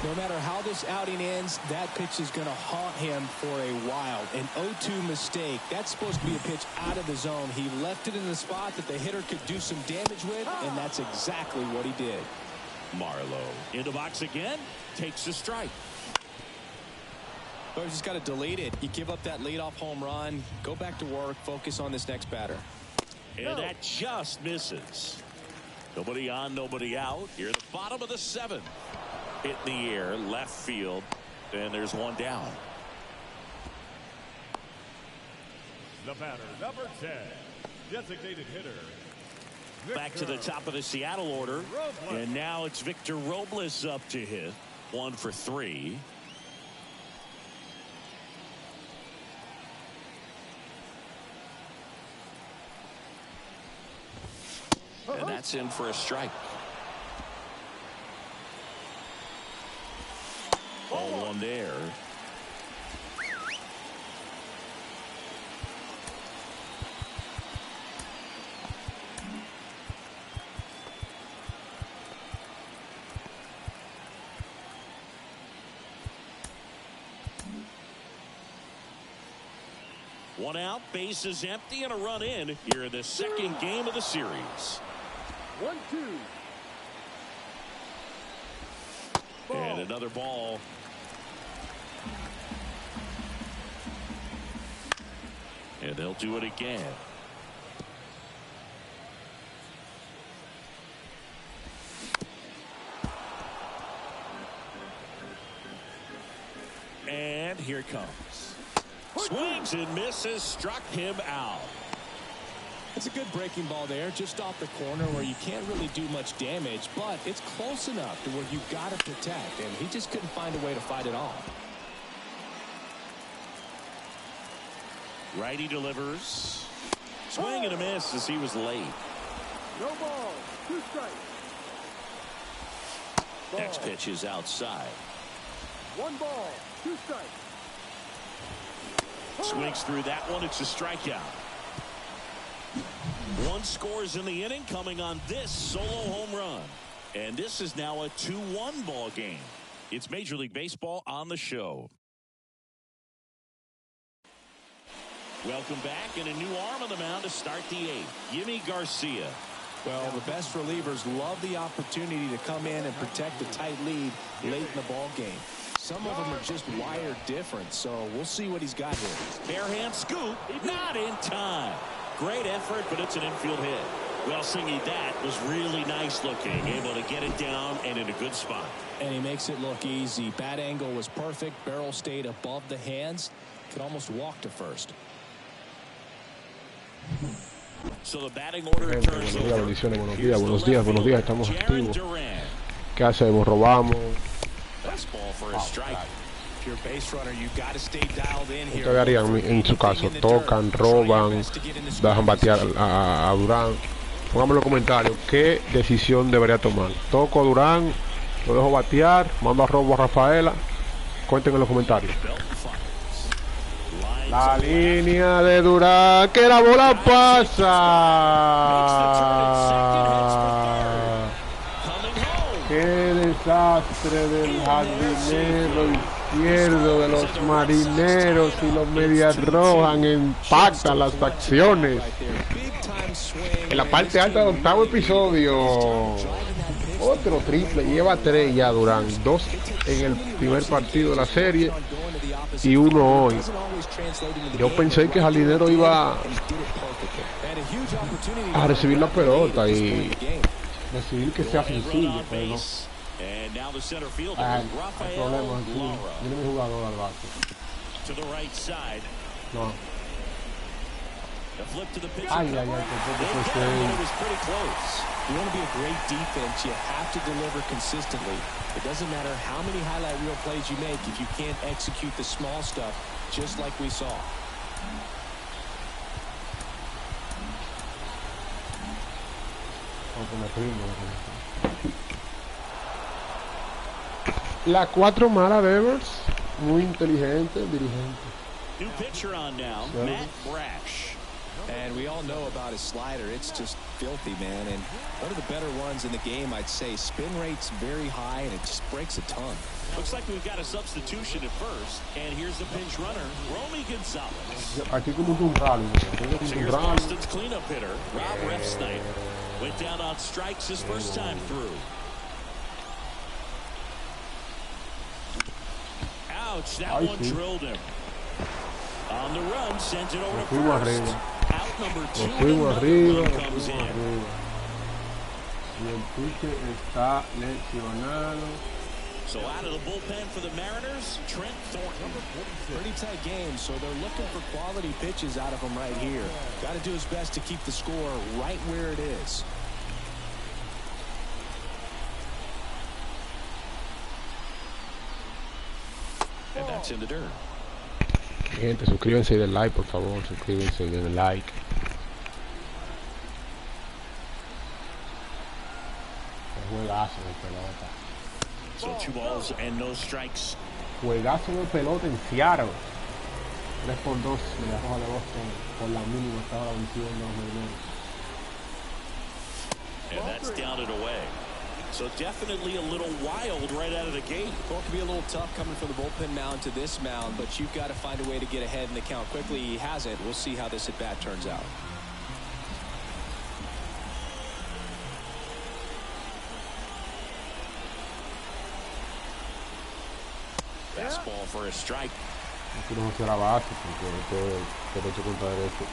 B: No matter how this outing ends, that pitch is going to haunt him for a while. An 0-2 mistake. That's supposed to be a pitch out of the zone. He left it in the spot that the hitter could do some damage with, and that's exactly what he did.
A: Marlowe in the box again. Takes a strike.
C: But you just got to delete it. You give up that leadoff home run. Go back to work. Focus on this next batter.
A: And that just misses. Nobody on, nobody out. Here at the bottom of the 7th. Hit in the air, left field, and there's one down.
D: The batter, number 10, designated hitter.
A: Back to the top of the Seattle order, and now it's Victor Robles up to hit. 1 for 3. And that's in for a strike. 0-1 there. One out, bases empty, and a run in here in the second game of the series.
E: 1-2.
A: And another ball. And they'll do it again. And here it comes. Swings and misses, struck him out.
B: It's a good breaking ball there, just off the corner where you can't really do much damage, but it's close enough to where you got to protect, and he just couldn't find a way to fight it off.
A: Righty delivers. Swing and a miss as he was late.
E: No ball. 2 strikes.
A: Next pitch is outside.
E: 1 ball. 2 strikes.
A: Swings through that one. It's a strikeout. 1 scores in the inning coming on this solo home run. And this is now a 2-1 ball game. It's Major League Baseball on the show. Welcome back, and a new arm on the mound to start the 8th. Yimi Garcia.
B: Well, the best relievers love the opportunity to come in and protect a tight lead late in the ball game. Some of them are just wired different, so we'll see what he's got here.
A: Bare hand scoop, not in time. Great effort, but it's an infield hit. Well, Singy, that was really nice looking. Able to get it down and in a good spot.
B: And he makes it look easy. Bat angle was perfect. Barrel stayed above the hands. Could almost walk to first.
A: So the batting order turns over.
F: Bendiciones, buenos días, estamos activos. ¿Qué hacemos? ¿Robamos? ¿Qué harían en su caso? ¿Tocan, roban, dejan batear a Durán? Pónganme en los comentarios qué decisión debería tomar. ¿Toco a Durán? ¿Lo dejo batear? ¿Mando a robo a Rafaela? Cuenten en los comentarios. La línea de Durán, que la bola pasa. Qué desastre del jardinero izquierdo de los Marineros, y los Medias Rojas empatan las acciones. En la parte alta del 8º episodio. Otro triple, lleva 3 ya Durán, 2 en el primer partido de la serie y 1 hoy. Yo pensé que Jardinero iba a recibir la pelota y decidir que sea sencillo, pero no. El problema es que viene mi jugador al bate. No. Ay, que
B: You want to be a great defense, you have to deliver consistently. It doesn't matter how many highlight reel plays you make if you can't execute the small stuff, just like we saw.
F: La 4 mala de Evers, muy inteligente, dirigente.
A: New pitcher on now, Matt Brash.
B: And we all know about his slider. It's just filthy, man. And one of the better ones in the game, I'd say. Spin rate's very high, and it just breaks a ton.
A: Looks like we've got a substitution at first. And here's the pinch runner, Romy Gonzalez.
F: Aquí como un rally.
A: So here's Boston's cleanup hitter, Rob Refsnyder. Went down on strikes his first time through. Ouch, that one drilled him. On the run, sent it over to first. Out number 2.
F: Fuimos arriba. Y el pitcher está lesionado.
A: So out of the bullpen for the Mariners, Trent Thornton.
B: Pretty tight game, so they're looking for quality pitches out of him right here. Got to do his best to keep the score right where it is.
A: And that's in the dirt.
F: Gente, suscríbanse y den like, por favor. Suscríbanse y den like. Juegazo de pelota.
A: So 2 balls and no strikes.
F: Juegazo de pelota en Seattle. 3-2 de la Roja de Boston. Por la mínima estaba venciendo los Marineros.
A: And that's down and away. So definitely a little wild right out of the gate.
C: Well, it can be a little tough coming from the bullpen mound to this mound, but you've got to find a way to get ahead in the count quickly. He has it. We'll see how this at bat turns out.
A: Fastball for a strike.
F: Aquí no se la base porque este es derecho contra derecho.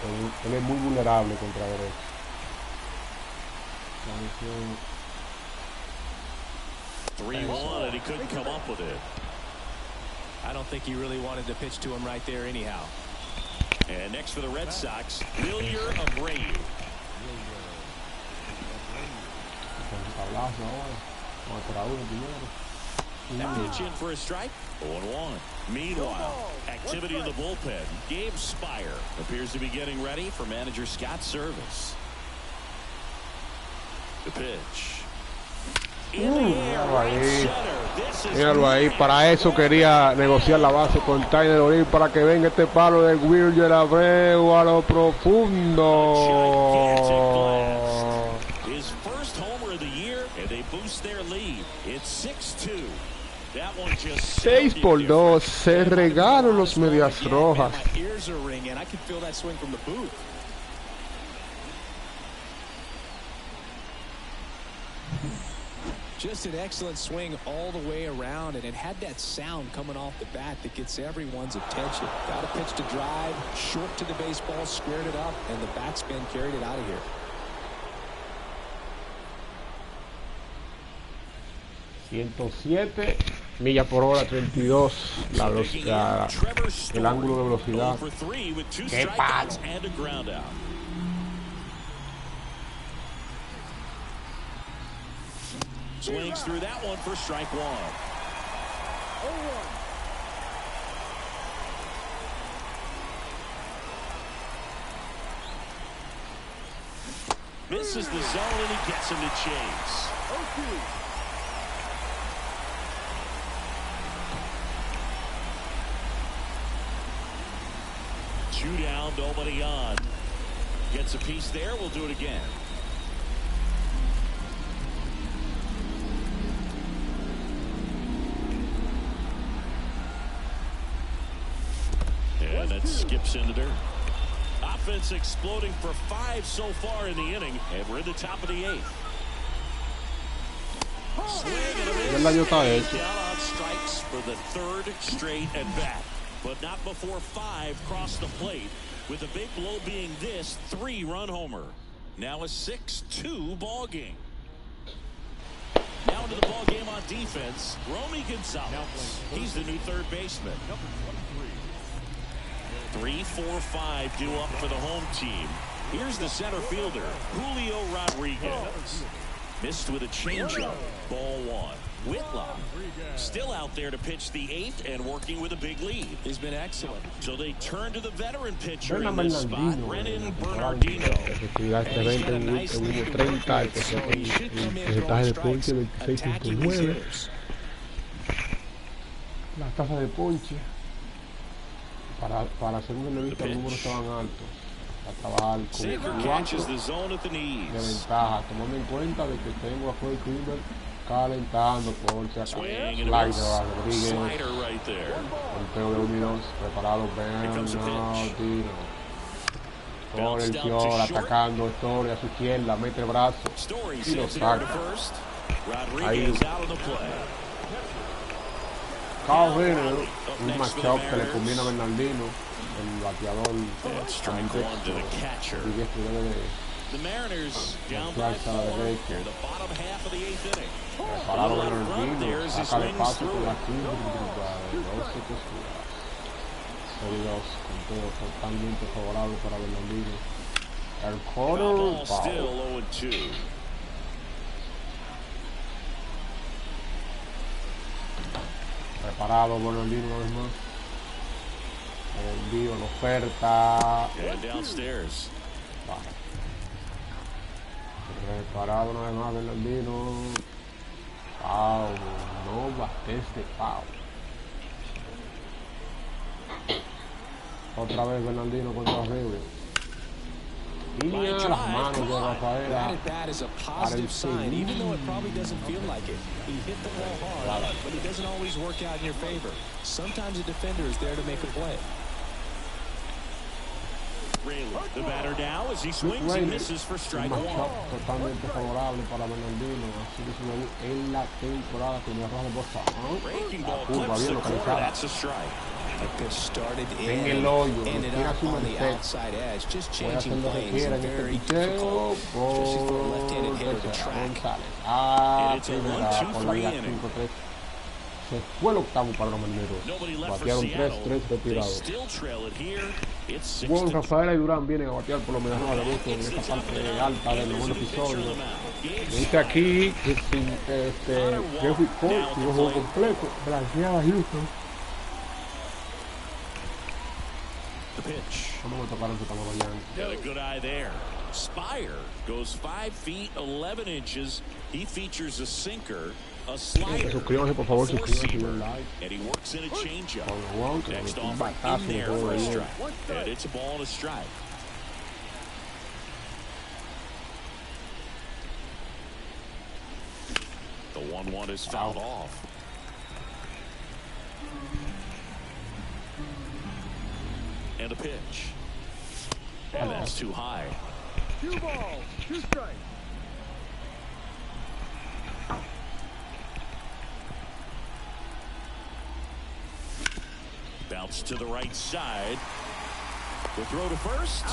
F: Él es muy vulnerable contra derecho.
A: 3-1, and he couldn't come up with it.
C: I don't think he really wanted to pitch to him right there anyhow.
A: And next for the Red Sox, Wilyer Abreu. That pitch in for a strike. 0-1. Meanwhile, activity in the bullpen. Gabe Spire appears to be getting ready for manager Scott's service. The pitch.
F: Míralo ahí, para eso quería negociar la base con Tyler O'Neill, para que venga este palo de Wilyer Abreu a lo profundo. 6-2. Se regaron los Medias Rojas.
C: Just an excellent swing all the way around, and it had that sound coming off the bat that gets everyone's attention. Got a pitch to drive, short to the baseball, squared it up, and the backspin carried it out of here.
F: ...107 millas por hora, 32 el ángulo de velocidad. ¡Qué palo!
A: Swings through that one for strike one. 0-1. Misses the zone and he gets him to chase. 2 down, nobody on. Gets a piece there. We'll do it again. And that skips into dirt. Offense exploding for 5 so far in the inning, and we're in the top of the 8th. Swing and a miss. Down on strikes for the 3rd straight at bat, but not before 5 cross the plate, with the big blow being this 3-run homer. Now a 6-2 ball game. Now into the ball game on defense, Romy Gonzalez. He's the new 3rd baseman. 3, 4, 5 due up for the home team. Here's the center fielder, Julio Rodriguez. Missed with a changeup. Ball 1. Whitlock still out there to pitch the 8th and working with a big lead. He's been excellent. So they turn to the veteran pitcher in this spot, Brennan Bernardino.
F: Las tasas de ponche para hacer un relevista, los números estaban altos. A trabajar con 4 de ventaja, tomando en cuenta de que tengo a Fred Kluber calentando por si acaso. Slider a Rodríguez, golpeo de 1-2, preparado Bernardino. Por el Fior atacando Story a su izquierda, mete el brazo y lo saca. Ahí Cao Renner, un matchup que le combina a Bernardino, el bateador
A: The Mariners down by 4 in the bottom half of the 8th inning.
F: Prepararon Bernardino, saca de paso por la curva, 12 posturas. Seguidos con todo totalmente favorable para Bernardino. El corner,
A: still 0-2.
F: Preparado Bernardino una vez más. El envío, la oferta.
A: And downstairs.
F: Preparado una vez más Bernardino. Pau, no bates de Pau. Otra vez Bernardino contra River. Línea de las manos de
C: That
F: Rafaela.
C: at bat is a positive sign, even though it probably doesn't feel like it. He hit the ball hard, but it doesn't always work out in your favor. Sometimes a defender is there to make a play.
A: The batter now as he swings and misses for strike one.
F: Totalmente favorable para Bernardino. Así que se ve en la temporada con el rojo de Bosa.
A: Breaking ball
F: Curva
A: clips
F: bien
A: the corner.
F: localizada.
A: That's a strike.
C: That pitch started
F: En
C: in,
F: el hoyo.
C: ended
F: Tira
C: up
F: su
C: on the
F: merced.
C: outside edge. Just
F: Voy a hacer
C: changing
F: lo que
C: lanes
F: quiera
C: is
F: en este
C: very
F: picheo.
C: difficult, especially for a
F: Por
C: left-handed hitter to
F: tercera.
C: track.
F: González. Ah,
A: It's a
F: primera
A: 1-2-3
F: por la vía
A: inning.
F: 5-3. Se fue el octavo para los marineros.
A: Nobody left for
F: Batearon
A: Seattle.
F: 3-3
A: They
F: retirados.
A: still trail it here. It's
F: Juan
A: 6-2.
F: Rafaela y Durán vienen a batear por lo menos a gusto en esta parte alta del noveno episodio. Dice aquí que sin Jeffrey Cole tuvo juego completo. Gracias a Houston.
A: The pitch.
F: ¿Cómo me tocaron su tamaño mañana?
A: Got a good eye there. Spire goes 5 feet 11 inches. He features a sinker, a slider,
F: Suscríbanse, por favor,
A: a
F: suscríbanse y
A: four-seamer,
F: un like.
A: and he works in a changeup.
F: Juan, que
A: Next
F: le metió un
A: offer
F: batazo
A: in
F: de
A: there
F: todo
A: for a
F: ayer.
A: strike. And it's a ball and a strike. The 1-1 is fouled off. And a pitch. And that's too high.
E: 2 balls, 2 strikes.
A: Bounce to the right side. The throw to first.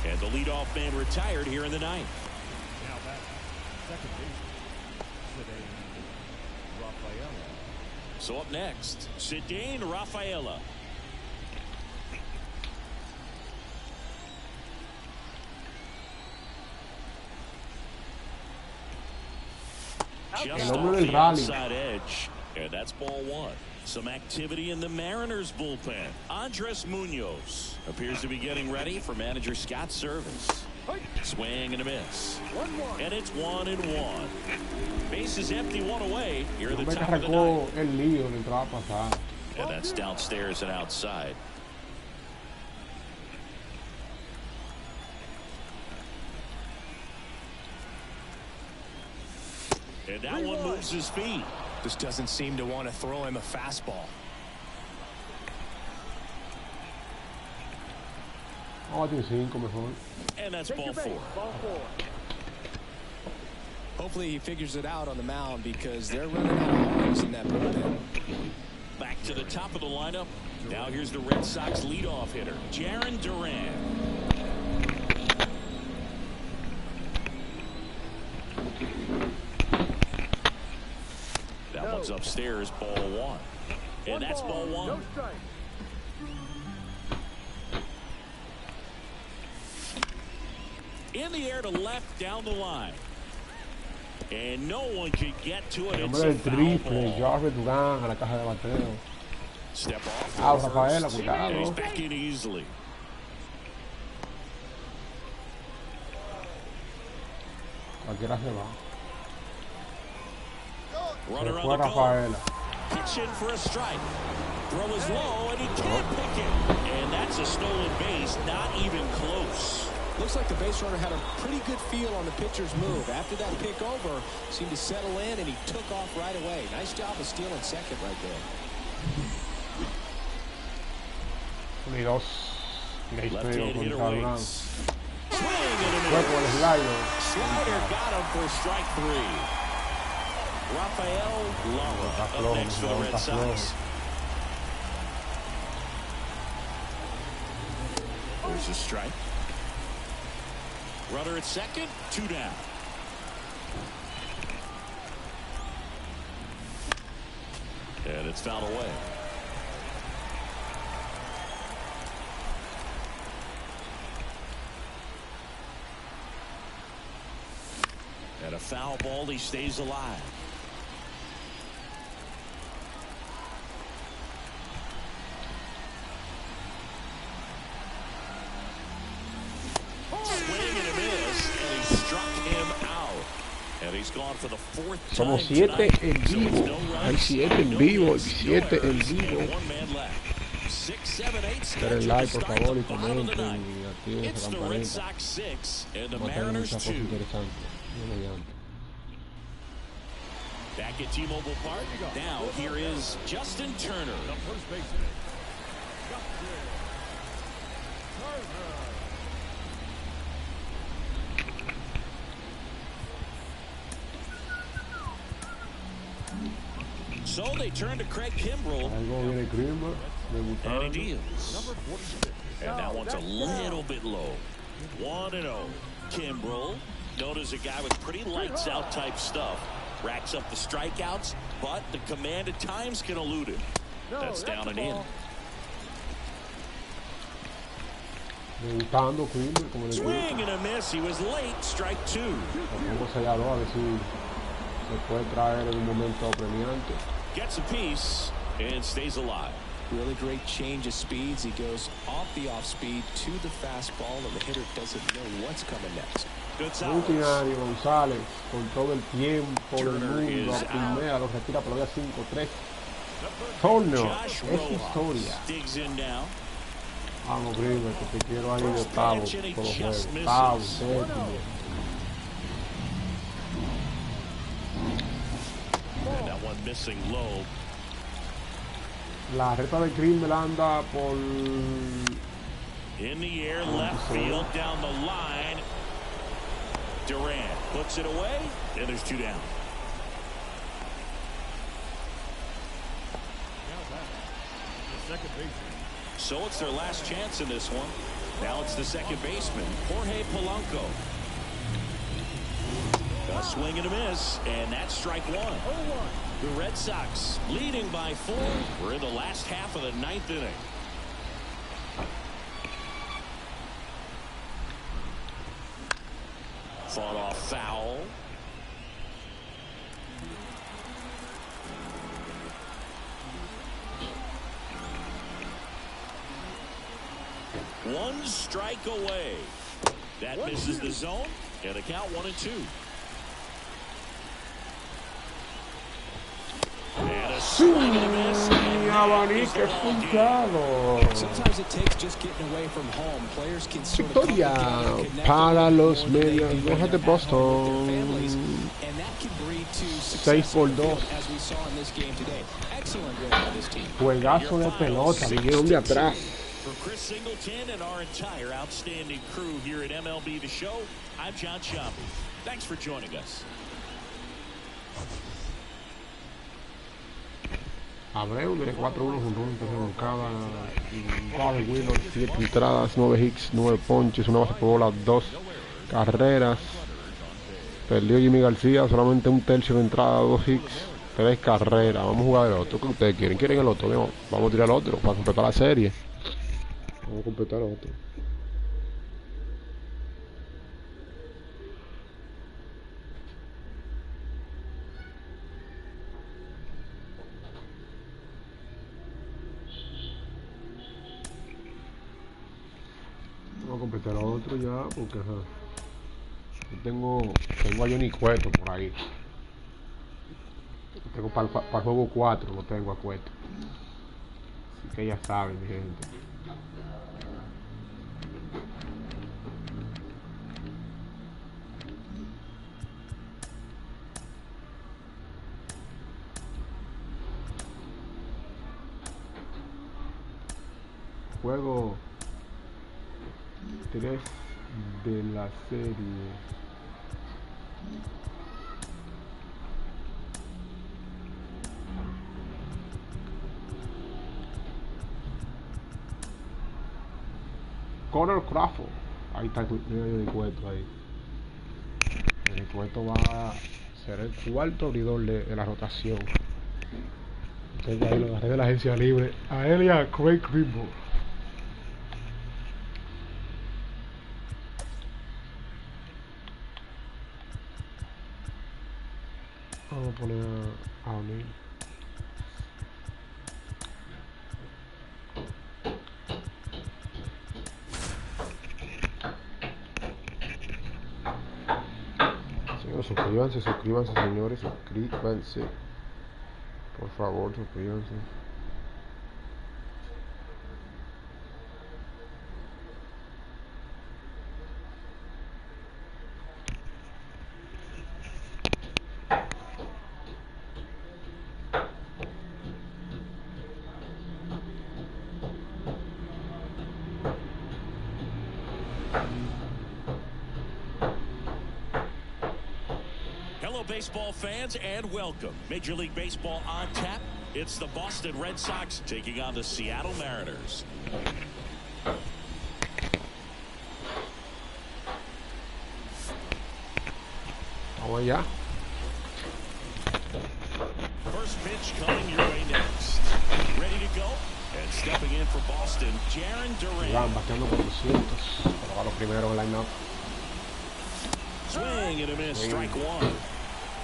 A: And the leadoff man retired here in the ninth.
D: Now back, second baseman, Rafaela.
A: So up next, Zidane Rafaela. Just
F: El hombre
A: off
F: del
A: the
F: rally.
A: outside edge. And that's ball one. Some activity in the Mariners bullpen. Andres Munoz appears to be getting ready for manager Scott's service. Swing and a miss.
E: 1-1.
A: And it's 1-1. Base is empty, one away. Here at the
F: Me
A: top of the
F: cargó
A: ninth.
F: el lío en la entrada pasada.
A: And that's downstairs and outside. And that one moves his feet.
C: Just doesn't seem to want to throw him a fastball.
F: Vamos a tiene 5 mejor.
A: And that's
E: Take
A: ball
E: your base.
A: four.
E: Ball 4.
C: Hopefully he figures it out on the mound because they're running out of arms in that bullpen.
A: Back to the top of the lineup. Now here's the Red Sox leadoff hitter, Jarren Duran. That one's upstairs, ball one. And that's ball one.
E: No strike.
A: In the air to left down the line. And no one can get to it.
F: El
A: It's
F: hombre
A: a
F: del
A: foul
F: triple,
A: ball.
F: Jarre Durán a la caja de bateo.
A: Step off.
F: Ah,
A: to
F: Rafaela,
A: first.
F: cuidado.
A: And he's back in easily.
F: Cualquiera se va.
A: Runner
F: Se
A: on
F: fue
A: the go.
F: Rafaela.
A: Pitch in for a strike. Throw is low, and he can't pick it. And that's a stolen base, not even close.
C: Looks like the base runner had a pretty good feel on the pitcher's move. After that pick over, seemed to settle in, and he took off right away. Nice job of stealing second right there.
F: Unidos. Y ahí
A: Left-hand
F: estoy
A: hitter
F: contra Durán.
A: waits. Swing and a
F: Fue por el
A: miss.
F: slider.
A: Slider got him for strike three. Rafael Lara up next for the Red Sox. There's a strike. Runner at second, 2 down. And it's fouled away. And a foul ball, he stays alive. Swing and a miss, and he struck him out. And he's gone for the fourth time
F: Somos 7
A: tonight.
F: en
A: So it's
F: vivo.
A: no runs,
F: Hay 7 en
A: no
F: vivo y
A: hits,
F: 7
A: no
F: en
A: errors,
F: vivo.
A: and one man left. 6, 7, 8
F: Denle
A: scheduled
F: like
A: to
F: por
A: start
F: favor
A: the
F: y
A: bottom of the
F: comenten
A: ninth.
F: y activen
A: It's
F: esa
A: the Red
F: campanita.
A: Sox 6 and the
F: Vamos a tener
A: Mariners
F: muchas
A: 2.
F: cosas interesantes. Dios mediante.
A: Back at T-Mobile Park. Now here is Justin Turner.
D: The first baseman, Justin Turner.
A: So they turn to Craig Kimbrell,
F: Algo viene Grimmer,
A: and he
F: debutando.
A: deals.
D: Number 46.
A: And that one's a little bit low. 1-0. Kimbrell, known as a guy with pretty lights out type stuff. Racks up the strikeouts, but the command at times can elude him. That's down and in.
F: Debutando Grimmer, como le digo.
A: Swing and a miss. He was late. Strike 2.
F: Vamos allá a ver si se puede traer en un momento apremiante.
A: Gets a piece and stays alive.
C: Really great change of speeds. He goes off the off speed to the fastball, and the hitter doesn't know what's coming next.
F: Rutinario González con todo el tiempo del
A: Turner
F: mundo
A: is
F: a primera, lo retira por la 5-3. Turner,
A: Josh
F: es
A: Rojas
F: historia.
A: digs in now.
F: Vamos, Grimmer, que te quiero ahí de octavo
A: pitch, and he
F: por los juegos.
A: just
F: Octavo,
A: misses.
F: séptimo.
A: And that one missing low.
F: La reta de Grimmer anda por
A: In the air, left field, down the line. Durant puts it away, and there's 2 down.
D: The second baseman,
A: So it's their last chance in this one. Now it's the second baseman, Jorge Polanco. A swing and a miss, and that's strike 1. The Red Sox leading by 4. We're in the last half of the 9th inning. Fought off foul. One strike away. That misses the zone, and the count 1-2. And a swing and a miss.
F: mi abanico expulsado.
C: Sometimes it takes just getting away from home. Players can sort of come
F: Victoria
C: together, connect
F: para
C: a little
F: los
C: more than they
F: Medias
C: do when
F: Rojas
C: they're
F: de
C: at home with their
F: Boston.
C: families, and that can breed to success
F: 6 por
C: on the field,
F: 2.
C: as we saw in this game today. Excellent win by this team.
F: Juegazo de pelota, vinieron de atrás.
A: For Chris Singleton and our entire outstanding crew here at MLB The Show, I'm John Shambi. Thanks for joining us.
F: Abreu de 4-1 junto a un terreno cada. Gary Wheeler, 7 entradas, 9 hits, 9 ponches, una base por bola, 2 carreras. Perdió Jimmy García, solamente un tercio de entrada, 2 hits, 3 carreras. Vamos a jugar el otro. ¿Qué ustedes quieren? ¿Quieren el otro? Vamos a tirar el otro para completar la serie. Vamos a completar el otro. Vamos a completar el otro ya, porque ajá. Yo tengo a Johnny Cueto por ahí. Tengo para el juego 4, lo tengo a Cueto. Así que ya saben, mi gente. Juego 3 de la serie. Connor Crawford. Ahí está el Cueto ahí. El Cueto va a ser el cuarto abridor de la rotación. Tengo ahí lo agarré de la agencia libre. A él y a Craig Kimbrell. Vamos a poner a O'Neill. Señores, suscríbanse, señores, suscríbanse. Por favor, suscríbanse.
A: Hello, baseball fans, and welcome. Major League Baseball on tap. It's the Boston Red Sox taking on the Seattle Mariners.
F: Vamos allá.
A: First pitch coming your way next. Ready to go? And stepping in for Boston, Jaron Durant.
F: Van bateando por 200. Pero va lo primero en el line-up.
A: Swing and a miss, strike one.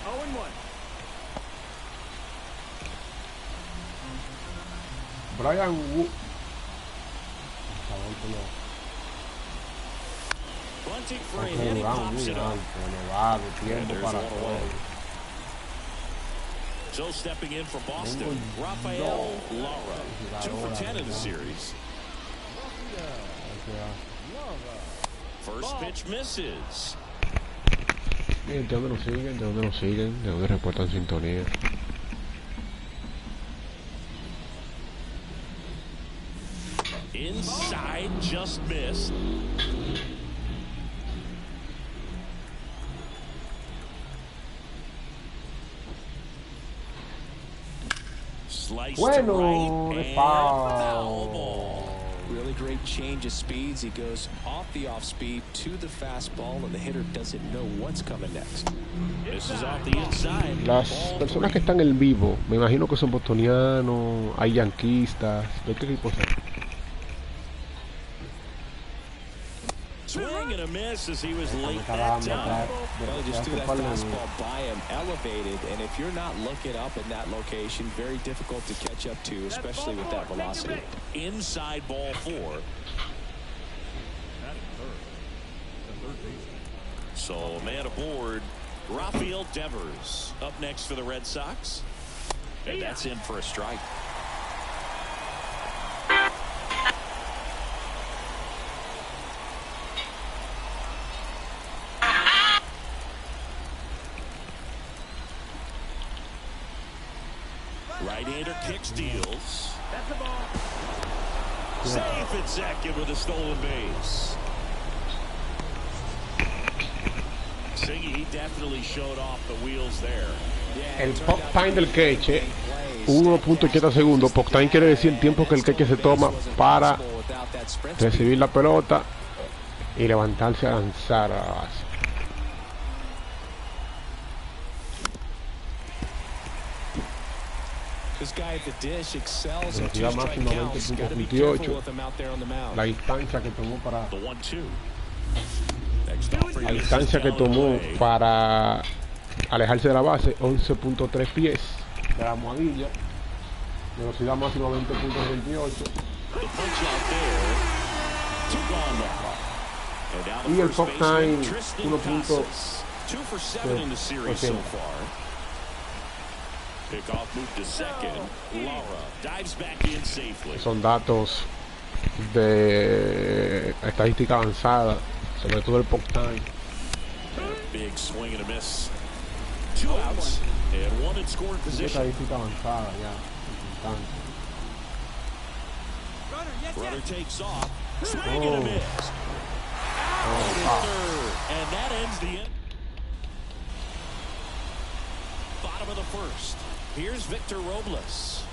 E: 0-1.
F: Brian Wu.
A: Bunting for a hit, he pops it up.
F: Tiempo para todo.
A: So stepping in for Boston, Rafael Lara, 2 for 10 in the series. First pitch misses.
F: Bien, ¿de dónde nos siguen? ¿De dónde nos siguen? ¿De dónde reportan sintonía?
A: Inside, just missed. Sliced
F: Bueno,
A: to right and foul ball.
C: Really great change of speeds. He goes off the off speed to the fastball, and the hitter doesn't know what's coming next.
A: This is off the inside.
F: Las personas que están en vivo, me imagino que son bostonianos, hay yanquistas, ¿de qué equipo son?
A: Swing and a miss as he was late that time.
C: Well, he just threw that fastball by him, elevated, and if you're not looking up in that location, very difficult to catch up to, especially with that velocity.
A: Inside ball 4. So a man aboard, Rafael Devers up next for the Red Sox. And that's in for a strike. Right-hander kick steals.
E: That's the ball.
A: Safe at second with a stolen base. Siggy, he definitely showed off the wheels there.
F: El pop time del queche, 1.7 segundos. Pop time quiere decir el tiempo que el queche se toma para recibir la pelota y levantarse a lanzar a la base.
C: This guy at the dish excels in
F: Velocidad
C: two-strike
F: máxima
C: counts. Gotta be careful with him out there on the mound.
F: La distancia que tomó para
A: The 1-2. Next off for
F: la
A: you,
F: distancia que
A: this is
F: tomó
A: down the way.
F: para alejarse de la base, 11.3 pies de la almohadilla. Velocidad máxima 20.28.
A: The punch out there. 2 gone now. And down
F: Y
A: the
F: el
A: first
F: pop
A: baseman,
F: time,
A: Tristan
F: 1.
A: Casas. 2 for 7 in the series so
F: 80.
A: far. Pickoff move to second. Lara dives back in safely.
F: Son datos de estadística avanzada, sobre todo el pop time.
A: Big swing and a miss. 2 outs and 1 in scoring position.
F: Estadística avanzada ya.
A: Runner takes off. Swing and a miss. Out third, and that ends the end. Bottom of the first. Here's Victor Robles.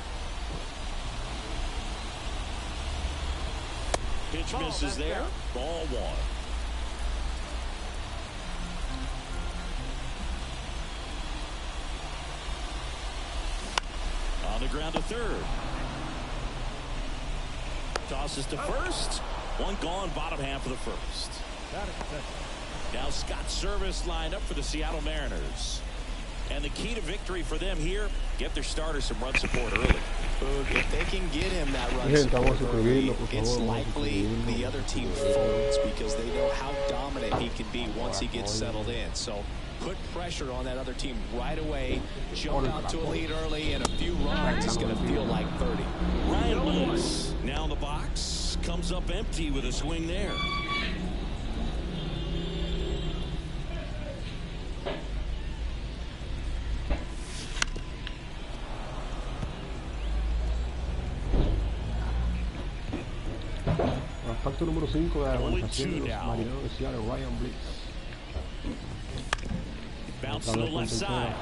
A: Pitch misses there. Ball 1. On the ground to third. Tosses to first. 1 gone, bottom half of the first. Now Scott Service lined up for the Seattle Mariners. And the key to victory for them here, get their starter some run support early.
C: If they can get him that run
F: Gente, vamos a
C: support early,
F: suscribirlo, por favor,
C: it's
F: vamos a
C: likely
F: suscribirlo.
C: the other team folds because they know how dominant he can be once he gets settled in. So put pressure on that other team right away. Jump out to a lead early, and a few runs is going to feel like 30.
A: Ryan Lewis now in the box, comes up empty with a swing there.
F: puesto número 5 de la organización de los
A: now.
F: Marineros de Seattle, Ryan Blitz.
A: Bounce to the left side.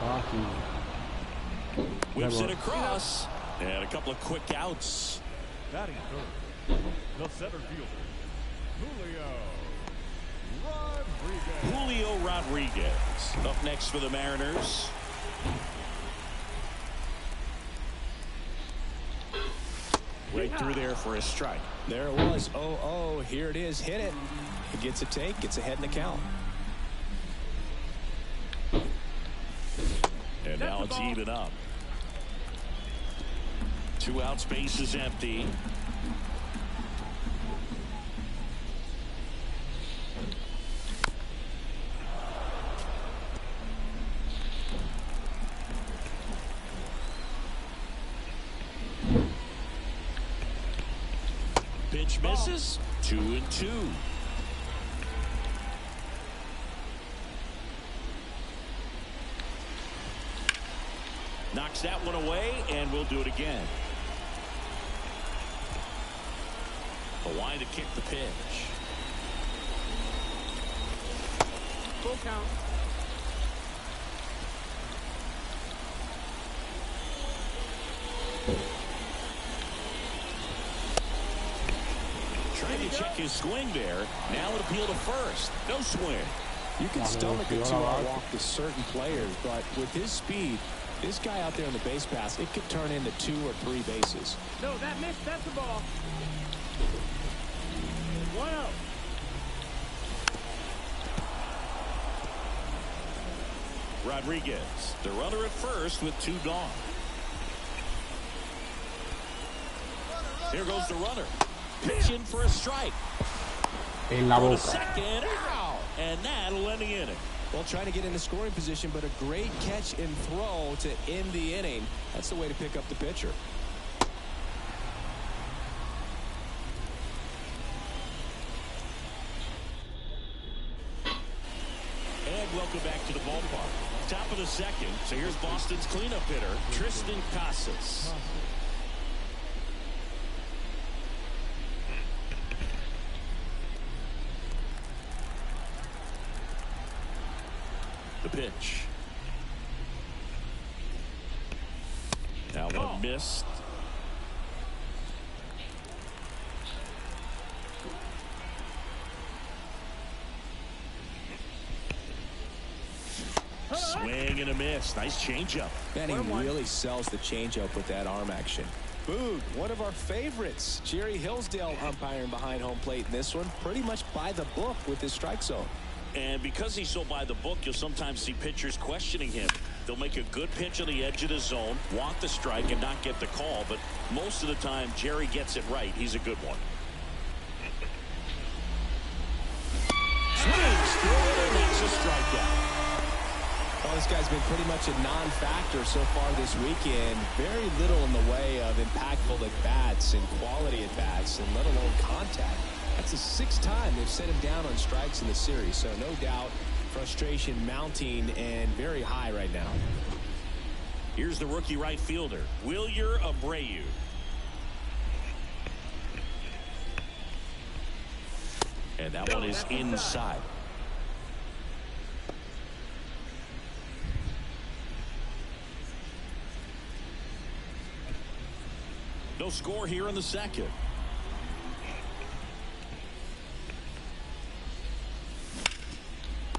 A: Whips it across. And a couple of quick outs.
D: Batting third, the center fielder,
A: Julio Rodriguez up next for the Mariners. Right through there for a strike.
C: There it was. 0-0. Here it is. Hit it. He gets a take. Gets ahead in the count.
A: And now it's even up. 2 outs, base is empty. Pitch misses. 2-2. Knocks that one away, and we'll do it again. Hawaii to kick the pitch.
E: Full count.
A: Trying to check his swing there. Now it appeal to first. No swing.
C: You can stomach a 2-out walk to certain players, but with his speed, this guy out there on the base pass, it could turn into 2 or 3 bases.
E: No, that missed. That's the ball. 1-0.
A: Rodriguez, the runner at first with 2 gone. Here goes the runner. Pitch in for a strike.
F: En la boca.
A: Second out. And that'll end the inning.
C: Well, trying to get in the scoring position, but a great catch and throw to end the inning. That's the way to pick up the pitcher.
A: And welcome back to the ballpark. Top of the second. So here's Boston's cleanup hitter, Tristan Casas. The pitch. That one missed. Swing and a miss. Nice changeup.
C: And he really sells the changeup with that arm action. Boog, one of our favorites. Jerry Hillsdale umpiring behind home plate in this one. Pretty much by the book with his strike zone.
A: And because he's so by the book, you'll sometimes see pitchers questioning him. They'll make a good pitch on the edge of the zone, want the strike, and not get the call. But most of the time, Jerry gets it right. He's a good one. Swings through it, and that's a strikeout.
C: Well, this guy's been pretty much a non-factor so far this weekend. Very little in the way of impactful at-bats and quality at-bats, and let alone contact. That's the 6th time they've set him down on strikes in the series, so no doubt frustration mounting and very high right now.
A: Here's the rookie right fielder, Wilyer Abreu. And that one is inside. No score here in the second.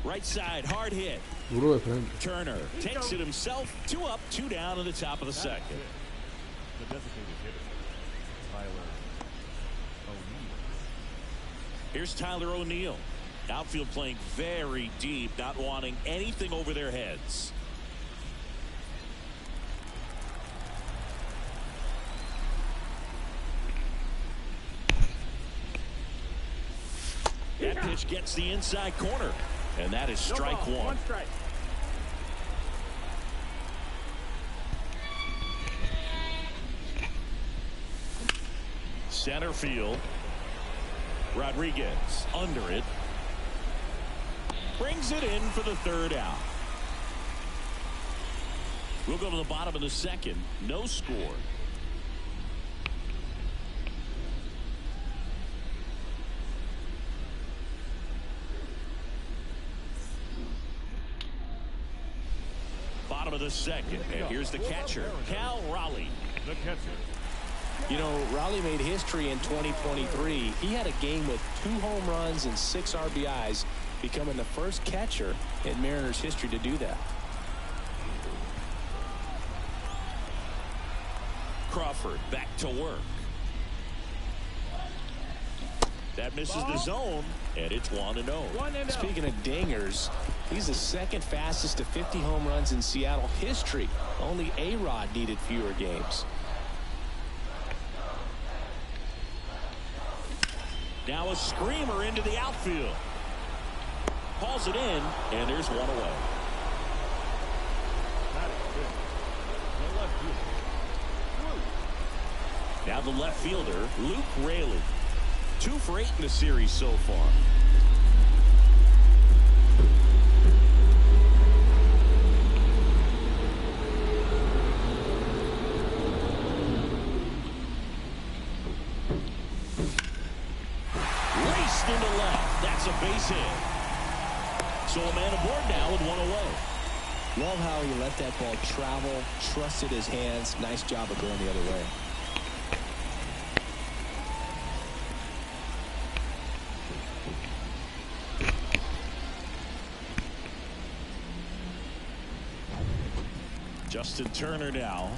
A: Right side, hard hit.
F: Duro de frente.
A: Turner takes it himself. 2 up, 2 down at the top of the second.
D: the designated hitter, Tyler O'Neill.
A: Here's Tyler O'Neill. Outfield playing very deep, not wanting anything over their heads. That pitch gets the inside corner, and that is strike one.
E: One strike.
A: Center field. Rodriguez under it. Brings it in for the 3rd out. We'll go to the bottom of the second. No score. of the second. And here's the catcher, Cal Raleigh.
D: The catcher.
C: You know, Raleigh made history in 2023. He had a game with 2 home runs and 6 RBIs, becoming the first catcher in Mariners history to do that.
A: Crawford back to work. That misses the zone, and it's 1-0.
C: Speaking of dingers, he's the second fastest to 50 home runs in Seattle history. Only A-Rod needed fewer games.
A: Now a screamer into the outfield. Hauls it in, and there's 1 away. Now the left fielder, Luke Raley. 2 for 8 in the series so far. Raced into left. That's a base hit. So a man aboard now with 1 away.
C: Love how he let that ball travel, trusted his hands. Nice job of going the other way.
A: Justin Turner now.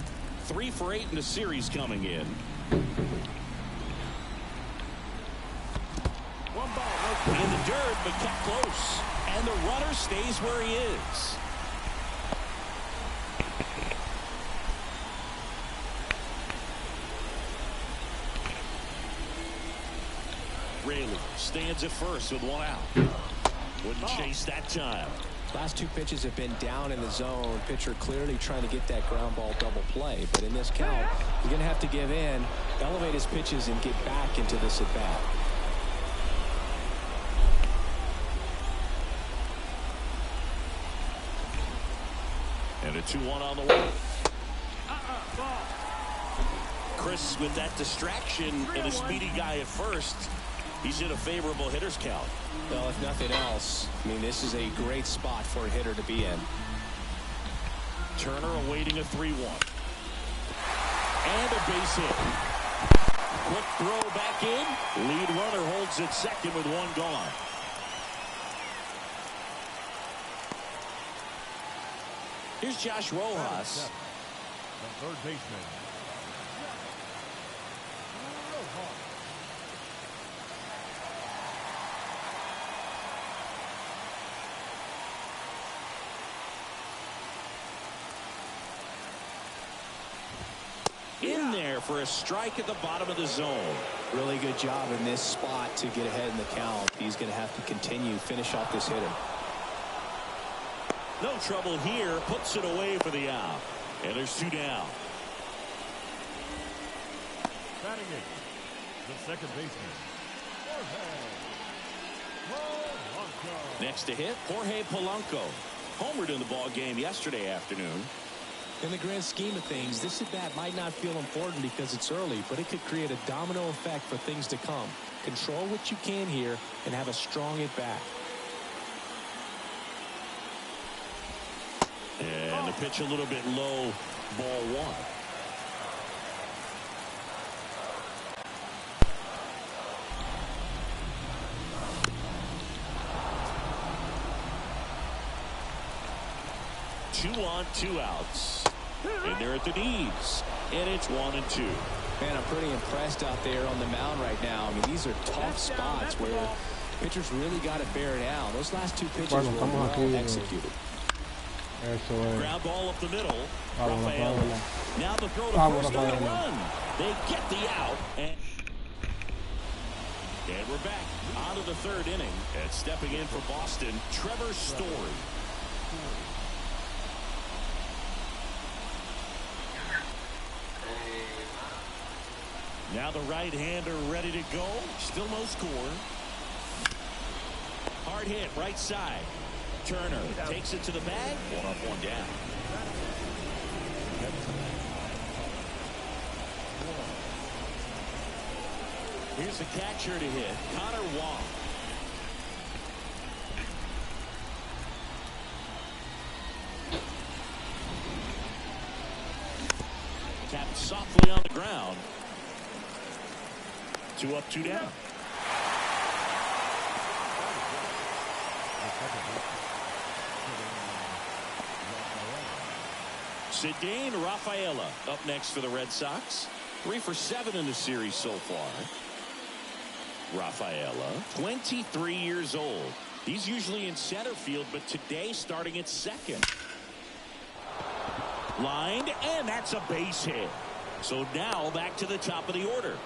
A: 3 for 8 in the series coming in. In the dirt, but kept close. And the runner stays where he is. Raley stands at first with 1 out. Wouldn't chase that time.
C: Last 2 pitches have been down in the zone. Pitcher clearly trying to get that ground ball double play. But in this count, he's going to have to give in, elevate his pitches, and get back into this at bat.
A: And a 2-1 on the way. Chris with that distraction and a speedy guy at first. He's in a favorable hitter's count.
C: Well, if nothing else, I mean, this is a great spot for a hitter to be in.
A: Turner awaiting a 3-1. And a base hit. Quick throw back in. Lead runner holds at second with 1 gone. Here's Josh Rojas.
D: The third baseman.
A: In there for a strike at the bottom of the zone.
C: Really good job in this spot to get ahead in the count. He's going to have to continue, finish off this hitter.
A: No trouble here. Puts it away for the out. And there's 2 down.
D: Batting it, the second baseman, Jorge Polanco.
A: Next to hit, Jorge Polanco. Homered in the ball game yesterday afternoon.
C: In the grand scheme of things, this at-bat might not feel important because it's early, but it could create a domino effect for things to come. Control what you can here and have a strong at-bat.
A: And the pitch a little bit low, ball 1. Two on, 2 outs. And they're at the knees. And it's 1-2.
C: Man, I'm pretty impressed out there on the mound right now. I mean, these are tough spots where pitchers really got to bear down. Those last 2 pitches were well executed.
A: Ground ball up the middle. Rafael. Now the throw to first on the run. They get the out. And we're back on to the 3rd inning. And stepping in for Boston, Trevor Story. Now the right-hander ready to go. Still no score. Hard hit, right side. Turner takes it to the bag. 1 up, 1 down. Here's the catcher to hit, Connor Wong. softly on the ground. 2 up, 2 down. Cedane Rafaela up next for the Red Sox. 3 for 7 in the series so far. Rafaela, 23 years old. He's usually in center field, but today starting at second. Lined, and that's a base hit. So now back to the top of the order.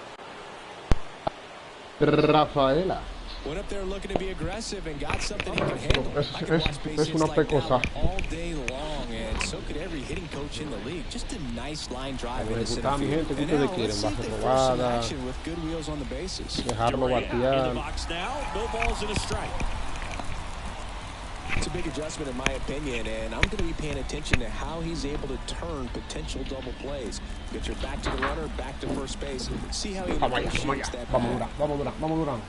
F: Rafaela.
C: Went up there looking to be aggressive and got something he can handle.
F: Es una pecosa.
C: All day long, and so could every hitting coach in the league. Just a nice line drive in the center
F: Mi
C: field.
F: gente, ¿qué
C: And
F: ustedes
C: now
F: quieren?
C: let's see if
F: Base
C: they force some
F: robada,
C: action with good wheels on the bases.
F: dejarlo
A: Durant in the
F: batear.
A: box now. No balls and a strike.
C: It's a big adjustment in my opinion, and I'm going to be paying attention to how he's able to turn potential double plays. Get your back to the runner, back to first base. See how he
F: Vamos allá,
C: negotiates that
F: vamos
C: back.
F: allá. Vamos, Durán, vamos, Durán.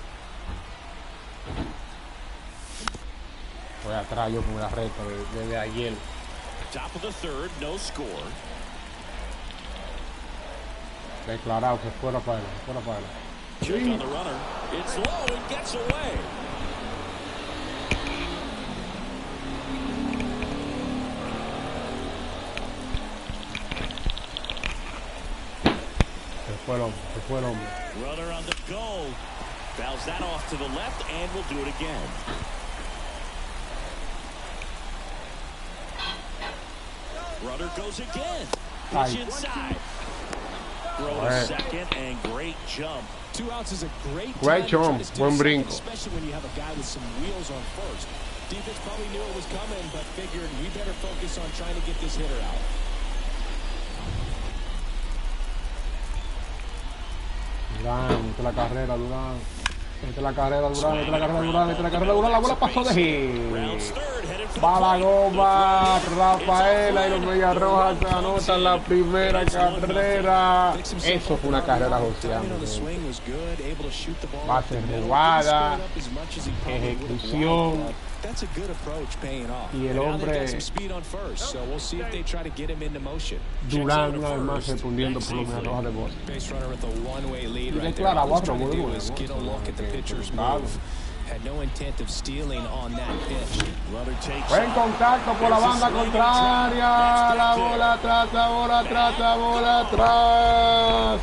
F: Voy atrás yo con la recta desde ayer.
A: Top of the third, no score.
F: Declarado que fuera para él, fuera para él.
A: Check on the runner. It's low and gets away.
F: Se fue el hombre.
A: Runner on the go. Fouls that off to the left and will do it again. Runner goes again. Pitch inside. Throw to second and great jump.
C: 2 outs is a great
F: jump, buen brinco.
B: Especially when you have a guy with some wheels on first. Defense probably knew it was coming, but figured we better focus on trying to get this hitter out.
F: Durán, mete la carrera, Durán. Mete la carrera, Durán, mete la carrera, Durán, mete la carrera, Durán. La bola pasó de hit. Va la goma, Rafaela y los Medias Rojas se anotan la primera carrera. Eso fue una carrera joseando. Base robada, ejecución. Y el hombre Durán una vez más respondiendo por los Medias Rojas de Boston. Y declara Barro de nuevo.
B: Had no intent of stealing on that pitch.
F: Buen contacto por la banda contraria. La bola atrás, la bola atrás, la bola atrás.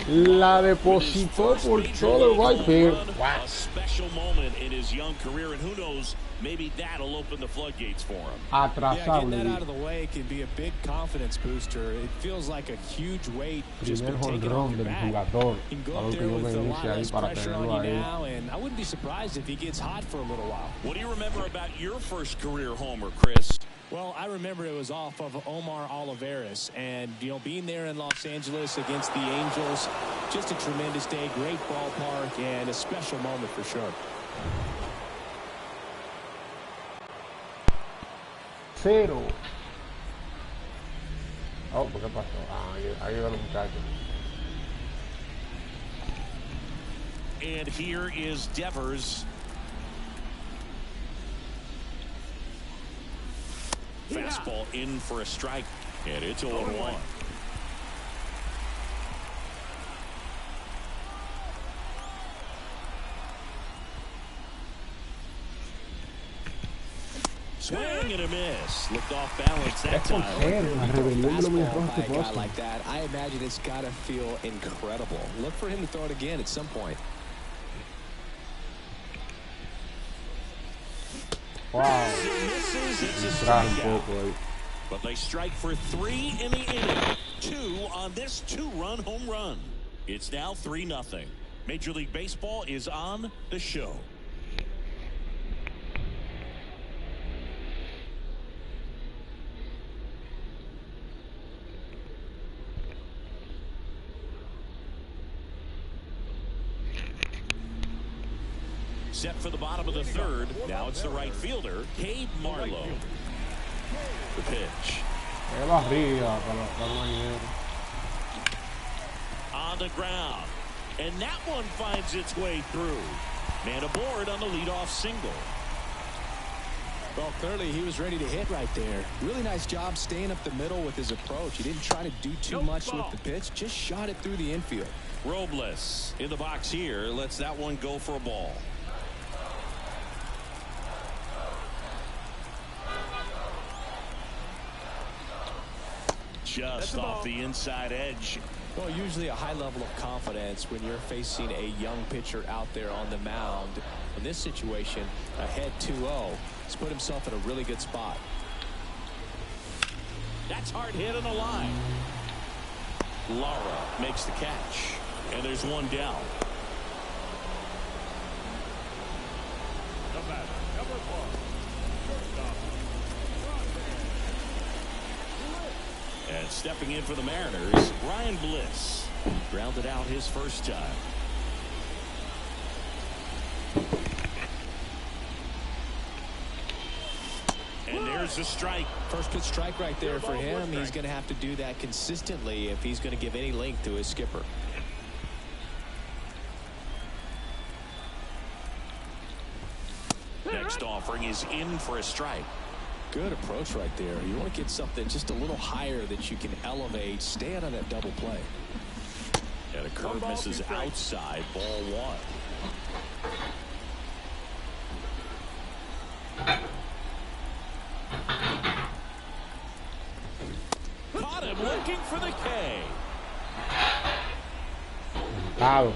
F: La depositó por todo el right field.
A: A special moment in his young career, and who knows, maybe that'll open the floodgates for him.
B: Getting that out of the way can be a big confidence booster. It feels like a huge weight just been taken off your back. You can go up there with a lot less pressure on you now, and I wouldn't be surprised if he gets hot for a little while.
A: What do you remember about your first career homer, Chris?
B: Well, I remember it was off of Omar Olivares, and being there in Los Angeles against the Angels, just a tremendous day, great ballpark, and a special moment for sure.
F: 0. Oh, ¿qué pasó? Ahí va el muchacho.
A: And here is Devers. Fastball in for a strike, and it's 0-1. Swing and a miss. Looked off balance that time.
C: Like that, I imagine it's got to feel incredible. Look for him to throw it again at some point.
F: Wow.
A: Misses, it's a strikeout. But they strike for 3 in the inning. 2 on this 2-run home run. It's now 3-0. Major League Baseball is on the show. Set for the bottom of the third. Now it's the right fielder, Cade Marlowe. The pitch. On the ground. And that one finds its way through. Man aboard on the leadoff single.
C: Well, clearly he was ready to hit right there. Really nice job staying up the middle with his approach. He didn't try to do too much with the pitch, just shot it through the infield.
A: Robles in the box here lets that one go for a ball. Just off the inside edge.
C: Well, usually a high level of confidence when you're facing a young pitcher out there on the mound. In this situation, ahead 2-0, he's put himself in a really good spot.
A: That's hard hit on the line. Lara makes the catch, and there's one down.
D: The batter, number 1, shortstop,
A: And stepping in for the Mariners, Ryan Bliss grounded out his first time. And there's a strike.
C: First pitch strike right there for him. He's going to have to do that consistently if he's going to give any length to his skipper.
A: Next offering is in for a strike.
C: Good approach right there. You want to get something just a little higher that you can elevate. Stay out of that double play.
A: And a curve misses outside, ball 1. Caught him looking for the K.
F: Claro.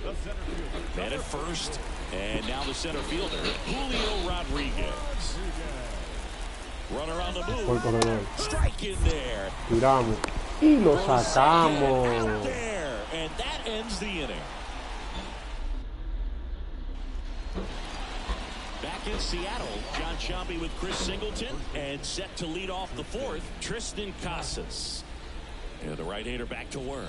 D: the center fielder.
A: Man at first, and now the center fielder, Julio Rodriguez. Runner on the
F: Por
A: move.
F: corredor.
A: Strike in there.
F: Tiramos. Y lo
A: Out
F: sacamos.
A: there, and that ends the inning. Back in Seattle, John Sciambi with Chris Singleton, and set to lead off the 4th, Tristan Casas. And the right-hander back to work.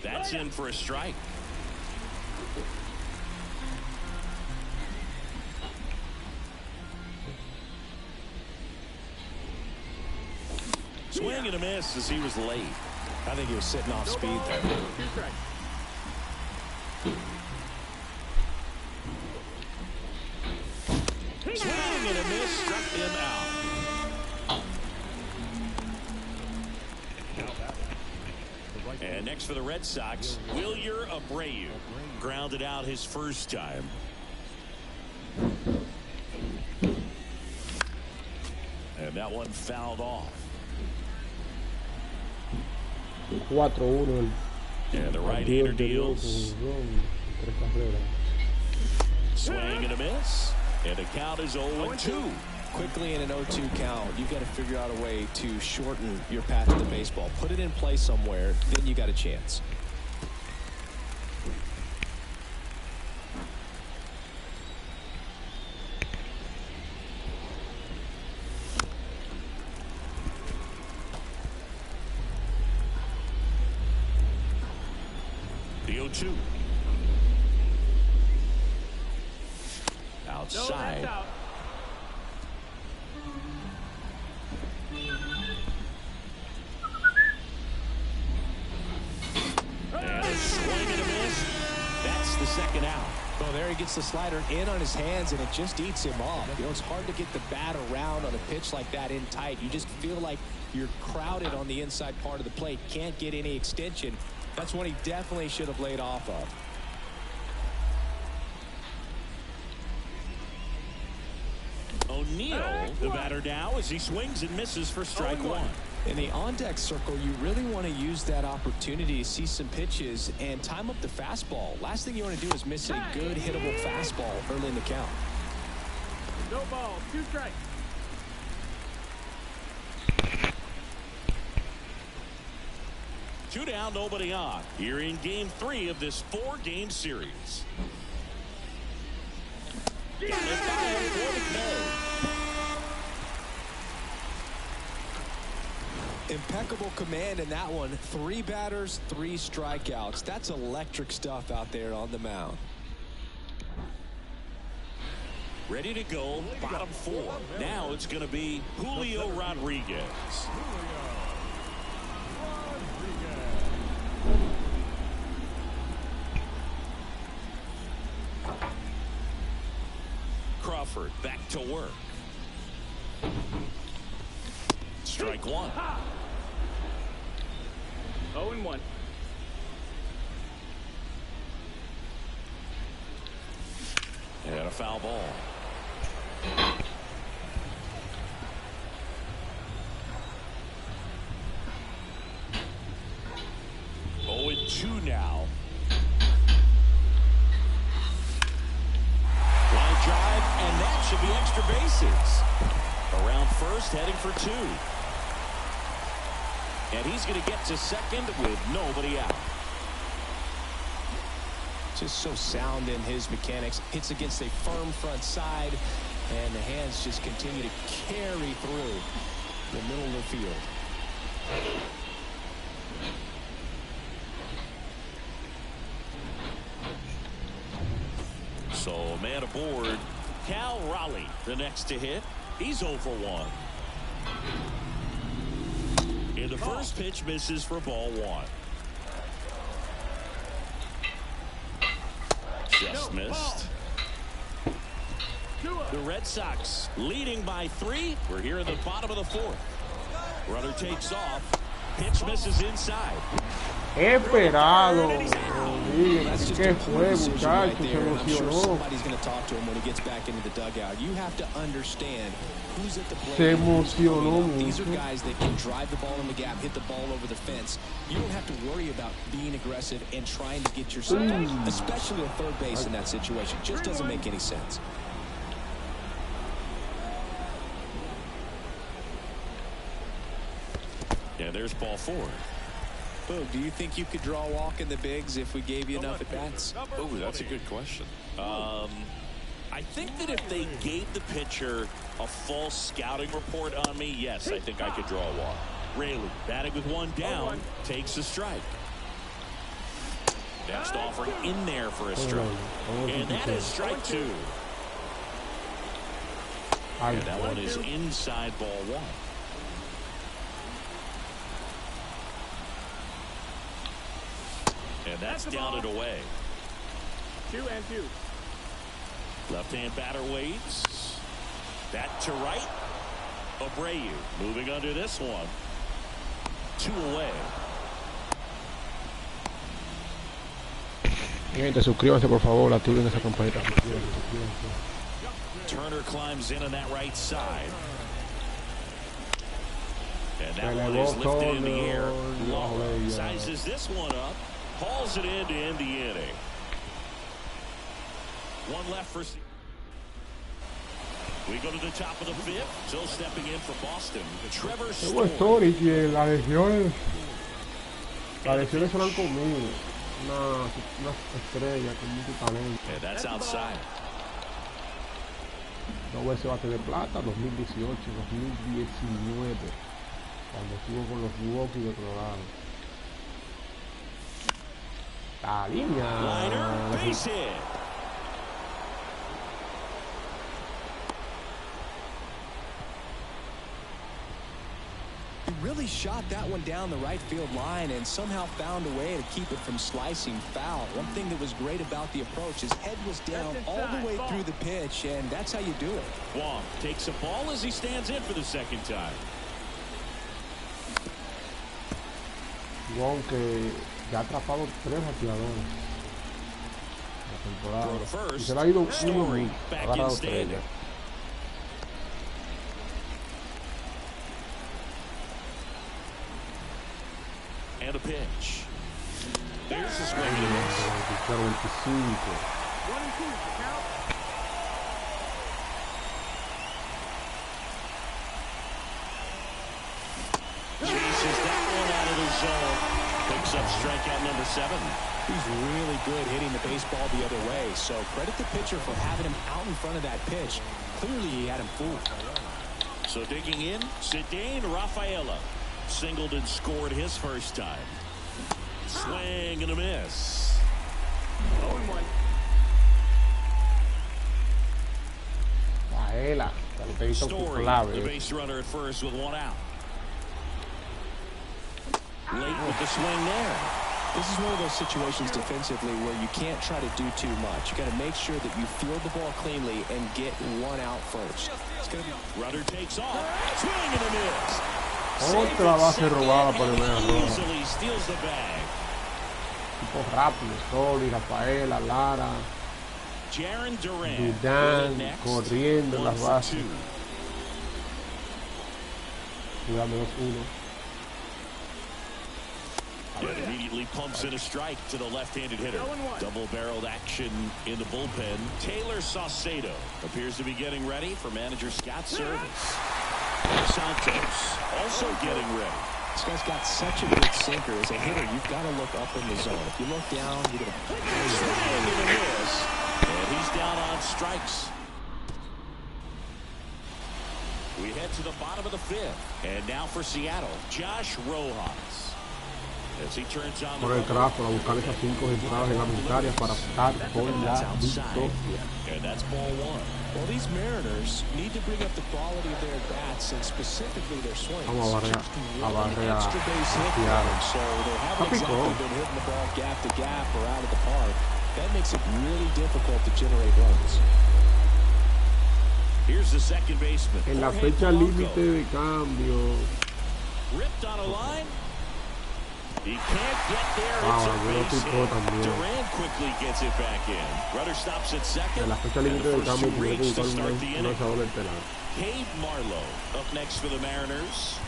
A: That's in for a strike. Swing and a miss as he was late.
C: I think he was sitting off speed there.
A: Swing and a miss, struck him out. And next for the Red Sox, Wilyer Abreu. Grounded out his first time. And that one fouled off.
F: 4-1.
A: And the right-hander deals. Swing and a miss. And the count is 0-2.
C: Quickly in an 0-2 count, you've got to figure out a way to shorten your path to the baseball. Put it in play somewhere, then you got a chance.
A: The 0-2. Outside. And a swing and a miss. That's the second out.
C: Well, there he gets the slider in on his hands, and it just eats him off. You know, it's hard to get the bat around on a pitch like that in tight. You just feel like you're crowded on the inside part of the plate. Can't get any extension. That's one he definitely should have laid off of.
A: O'Neill, the batter now, as he swings and misses for strike 1.
C: In the on-deck circle, you really want to use that opportunity to see some pitches and time up the fastball. Last thing you want to do is miss a good hittable fastball early in the count.
E: No ball, 2 strikes.
A: Two down, nobody on. Here in game 3 of this 4-game series. Got it by for the K.
C: Impeccable command in that one. 3 batters, 3 strikeouts. That's electric stuff out there on the mound.
A: Ready to go, bottom 4. Now it's going to be Julio Rodriguez. effort. Back to work. Strike one.
E: 0-1.
A: And a foul ball. Oh, and 2 now. Line drive, and that should be extra bases. Around first, heading for 2. And he's going to get to second with nobody out.
C: Just so sound in his mechanics. Hits against a firm front side, and the hands just continue to carry through the middle of the field.
A: So, man aboard. Cal Raleigh, the next to hit. He's 0 for 1. And the first pitch misses for ball 1. Just missed. The Red Sox leading by 3. We're here in the bottom of the 4th. Runner takes off. Pitch misses inside.
F: Esperado.
C: That's just
F: ¿Qué
C: a
F: fue,
C: decision right
F: muchachos? Se
C: there, and I'm sure
F: emocionó.
C: somebody's going to talk to him when he gets back into the dugout. You have to understand who's at the plate.
F: Se emocionó
C: These are
F: mucho.
C: guys that can drive the ball in the gap, hit the ball over the fence. You don't have to worry about being aggressive and trying to get yourself out, especially at third base in that situation. Just doesn't make any sense.
A: Yeah, there's ball 4.
C: Boog, do you think you could draw a walk in the bigs if we gave you enough at-bats?
A: Oh, that's a good question. I think that if they gave the pitcher a false scouting report on me, yes, I think I could draw a walk. Raley, batting with 1 down, takes a strike. Next offering in there for a strike. And that is strike 2. And that one is inside ball 1. And that's down and away.
E: 2-2.
A: Left-hand batter waits. That to right. Abreu moving under this one. 2 away.
F: Gente, suscríbanse por favor, activen esa campanita.
A: Turner climbs in on that right side. And that one is lifted in the air. Low. Sizes this one up. Hauls it in to end the inning. 1 left for... We go to the top of the 5th. Still stepping in for Boston. Trevor
F: Story, que las lesiones son conmigo. Una estrella con mucho talento.
A: And that's outside.
F: 2 veces bate de plata, 2018, 2019, cuando estuvo con los Milwaukee de Colorado. La línea.
A: Liner, base hit.
C: He really shot that one down the right field line and somehow found a way to keep it from slicing foul. One thing that was great about the approach, his head was down all the way through the pitch, and that's how you do it.
A: Wong takes a ball as he stands in for the second time.
F: Wong, que ya ha atrapado 3 bateadores la temporada. Y se le ha ido uno, ha agarrado 3 ya.
A: And a pitch. There's the swing and a miss.
F: 25.
E: 1-2. Count.
A: Chases that one out of the zone. Picks up strikeout number 7.
C: He's really good hitting the baseball the other way, so credit the pitcher for having him out in front of that pitch. Clearly he had him fooled.
A: So digging in, Cedane Rafaela. Singled and scored his first time. Swing and a miss.
E: 0-1.
F: Paela,
A: Story,
F: clave.
A: the base runner at first with 1 out. Late with the swing there.
C: This is one of those situations defensively where you can't try to do too much. You got to make sure that you field the ball cleanly and get one out first. It's gonna be...
A: Runner takes off. Swing and a miss.
F: Otra base robada por el medio rojo.
A: Easily steals the bag.
F: Tipo rápido, Soli, Rafaela, Lara, Durán, corriendo en las bases. Cuidado, 2-1.
A: And immediately pumps in a strike to the left-handed hitter. Double-barreled action in the bullpen. Taylor Saucedo appears to be getting ready for manager Scott's service. Santos also getting ready.
C: This guy's got such a good sinker. As a hitter, you've got to look up in the zone. If you look down, you're going to...
A: Swing and a miss. And he's down on strikes. We head to the bottom of the fifth. And now for Seattle, Josh Rojas. As he turns on
F: por el trabajo a buscar esas 5 entradas reglamentarias para optar por la victoria.
A: And that's ball one.
C: Well, these Mariners need to bring up the quality of their bats and specifically their swings.
F: Vamos a barrer a
C: Extra base hit for them, so they haven't exactly been hitting the ball gap to gap or out of the park. That makes it really difficult to generate runs.
A: Here's the second baseman.
F: En la fecha límite de cambio.
A: Ripped on a line. He can't get there. It's a base hit. Durant quickly gets it back in. Runner stops at second.
F: En la fecha límite de cambio tiene que buscar un lanzador estelar.
A: Cade Marlowe up next for the Mariners.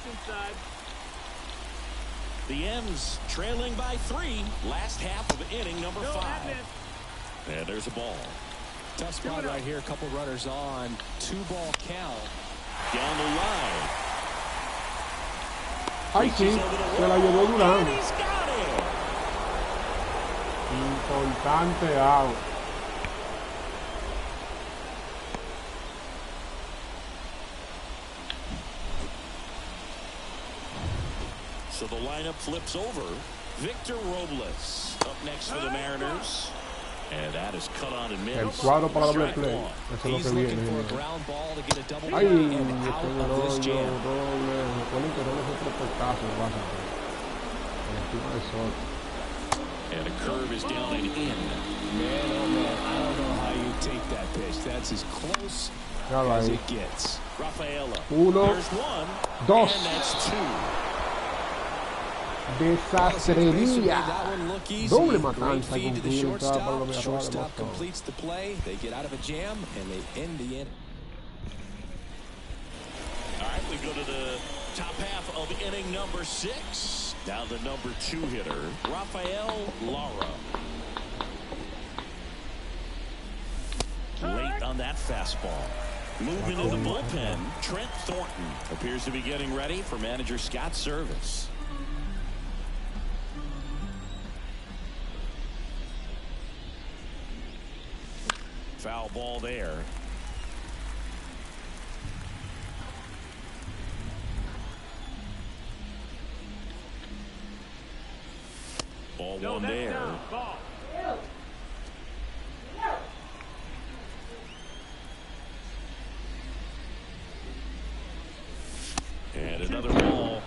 E: Inside.
A: The M's trailing by 3. Last half of inning number 5. And there's a ball.
C: Tough spot right here. A couple runners on. 2-ball count.
A: Down the line.
F: Ay, sí, se la llevó Durán. Importante out.
A: So the lineup flips over. Victor Robles up next for the Mariners. And that is cut on and missed.
F: El cuadro para doble play. Eso es lo que viene. Ay, Robles. Recuerden que Robles es otro portazo en Washington. Encima de sol.
A: And a curve is down and in.
C: Man, oh man, I don't know how you take that pitch. That's as close as it gets.
A: Rafaela.
F: 1, 2.
C: And that's 2.
F: Desastrería. Doble matanza.
C: Shortstop completes the play. They get out of a jam and they end the inning.
A: All right, we go to the top half of inning number 6. Now the number 2 hitter, Rafael Lara. Late on that fastball. Moving to the bullpen, Trent Thornton appears to be getting ready for manager Scott's service. Foul ball there. Ball one there.
E: Ball.
A: And another ball.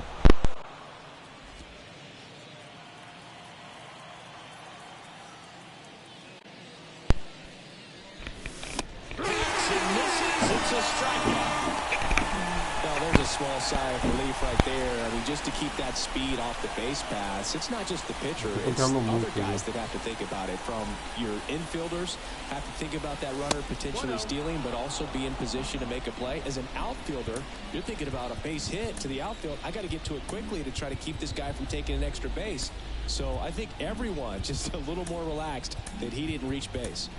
A: It's a strikeout.
C: Well, there's a small sigh of relief right there. I mean, just to keep that speed off the base pass, it's not just the pitcher. It's other guys that have to think about it. From your infielders, have to think about that runner potentially stealing, but also be in position to make a play. As an outfielder, you're thinking about a base hit to the outfield. I got to get to it quickly to try to keep this guy from taking an extra base. So I think everyone just a little more relaxed that he didn't reach base.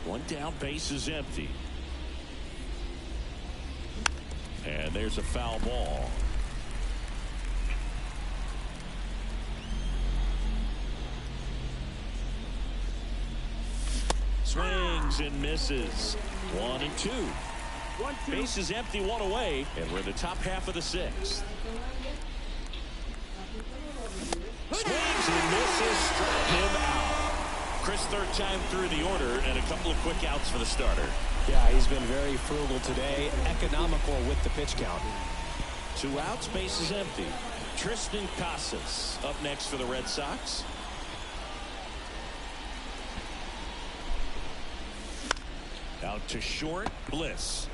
A: One down, base is empty. And there's a foul ball. Swings and misses. 1-2.
E: 1-2.
A: Base is empty, one away, and we're in the top half of the sixth. Swings and misses, struck him out. Chris, third time through the order, and a couple of quick outs for the starter.
B: Yeah, he's been very frugal today, economical with the pitch count.
A: 2 outs, base is empty. Tristan Casas up next for the Red Sox. Out to short, Bliss.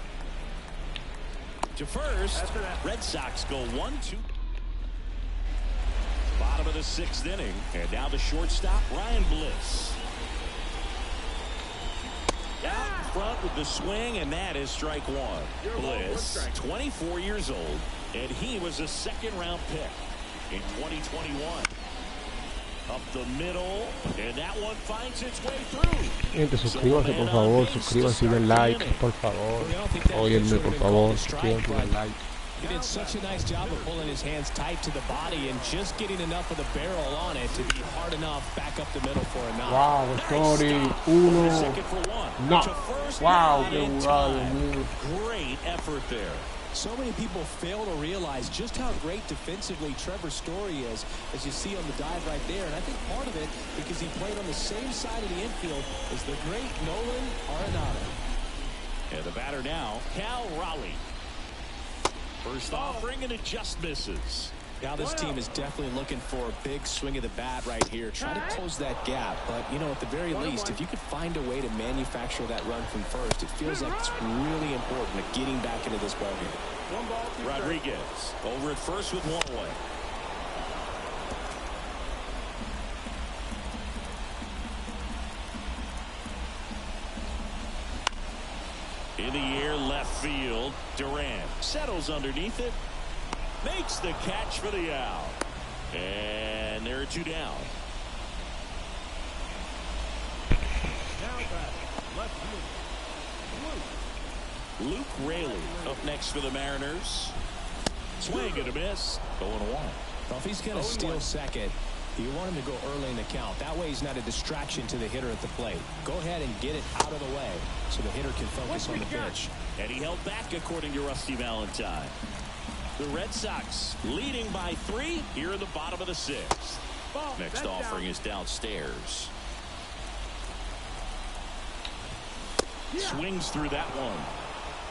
A: To first, Red Sox go 1-2. Bottom of the 6th inning, and now the shortstop, Ryan Bliss. Out in front with the swing, and that is strike one. Bliss, 24 years old, and he was a second-round pick in 2021. Up the middle, and that one finds its way through.
F: Gente, suscríbase por favor, suscríbase y den like, por favor. Óyenme, por favor, suscríbase y den like.
B: He did such a nice job of pulling his hands tight to the body and just getting enough of the barrel on it to be hard enough back up the middle for a knock.
F: Wow, sorry, uno. No. Wow, qué jugada, Dios mío.
A: Great effort there.
B: So many people fail to realize just how great defensively Trevor Story is, as you see on the dive right there. And I think part of it because he played on the same side of the infield as the great Nolan Arenado.
A: And the batter now, Cal Raleigh. First offering, and it just misses.
B: Now this team is definitely looking for a big swing of the bat right here. Try to close that gap. But, you know, at the very least, if you could find a way to manufacture that run from first, it feels like it's really important at getting back into this ballgame.
A: Rodriguez over at first with 1 away. In the air, left field. Durant settles underneath it. Makes the catch for the out. And there are 2 down.
D: Now back, left field.
A: Luke Raley up next for the Mariners. Swing and a miss. 0-1.
B: Well, if he's going to steal second, you want him to go early in the count. That way he's not a distraction to the hitter at the plate. Go ahead and get it out of the way so the hitter can focus on the pitch.
A: And he held back, according to Rusty Valentine. The Red Sox leading by 3 here in the bottom of the 6th. Next offering is downstairs. Swings through that one.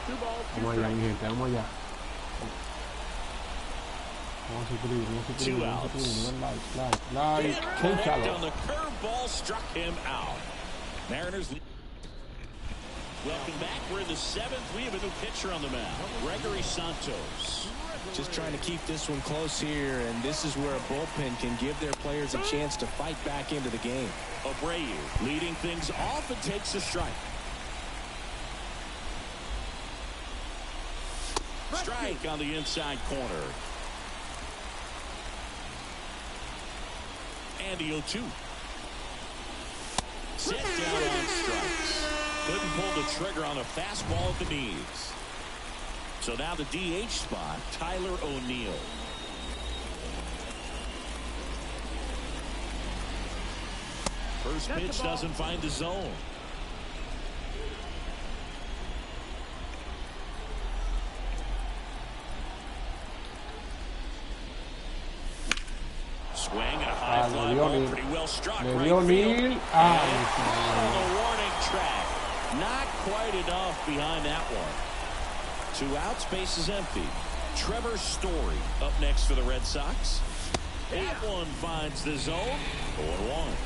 E: 2 balls, 2
F: Vamos allá, mi
E: strikes.
F: gente, vamos allá. Vamos a suscribir, vamos a like.
A: Connect on the curveball, struck him out. Mariners. Welcome back. We're in the 7th. We have a new pitcher on the mound, Gregory Santos.
B: Just trying to keep this one close here, and this is where a bullpen can give their players a chance to fight back into the game.
A: Abreu leading things off and takes a strike. Strike on the inside corner. And the 0-2. Set down on strikes. Couldn't pull the trigger on a fastball at the knees. So now the DH spot, Tyler O'Neill. First pitch doesn't find the zone. Swing and a high fly ball, pretty well struck. Right field. And the warning track. Not quite enough behind that one. 2 outs, base is empty. Trevor Story up next for the Red Sox. That one finds the zone. 0-1.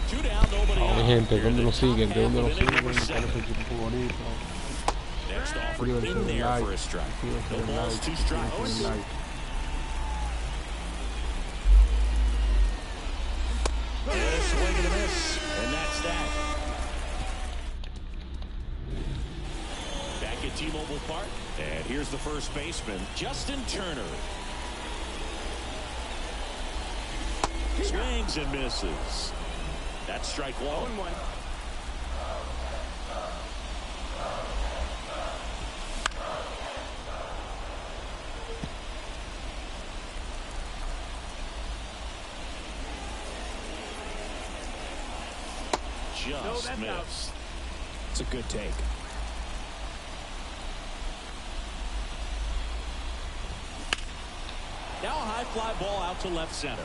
A: 2 down, nobody out.
F: Mi gente, ¿dónde nos siguen? ¿De dónde nos siguen?
A: Next offer in there for a strike. No balls, 2 strikes. Swing and a miss, and that's that. Back at T-Mobile Park, and here's the first baseman, Justin Turner. Swings and misses. That's strike 1.
E: 0-1.
A: Just missed.
B: That's a good take.
A: Now a high fly ball out to left center.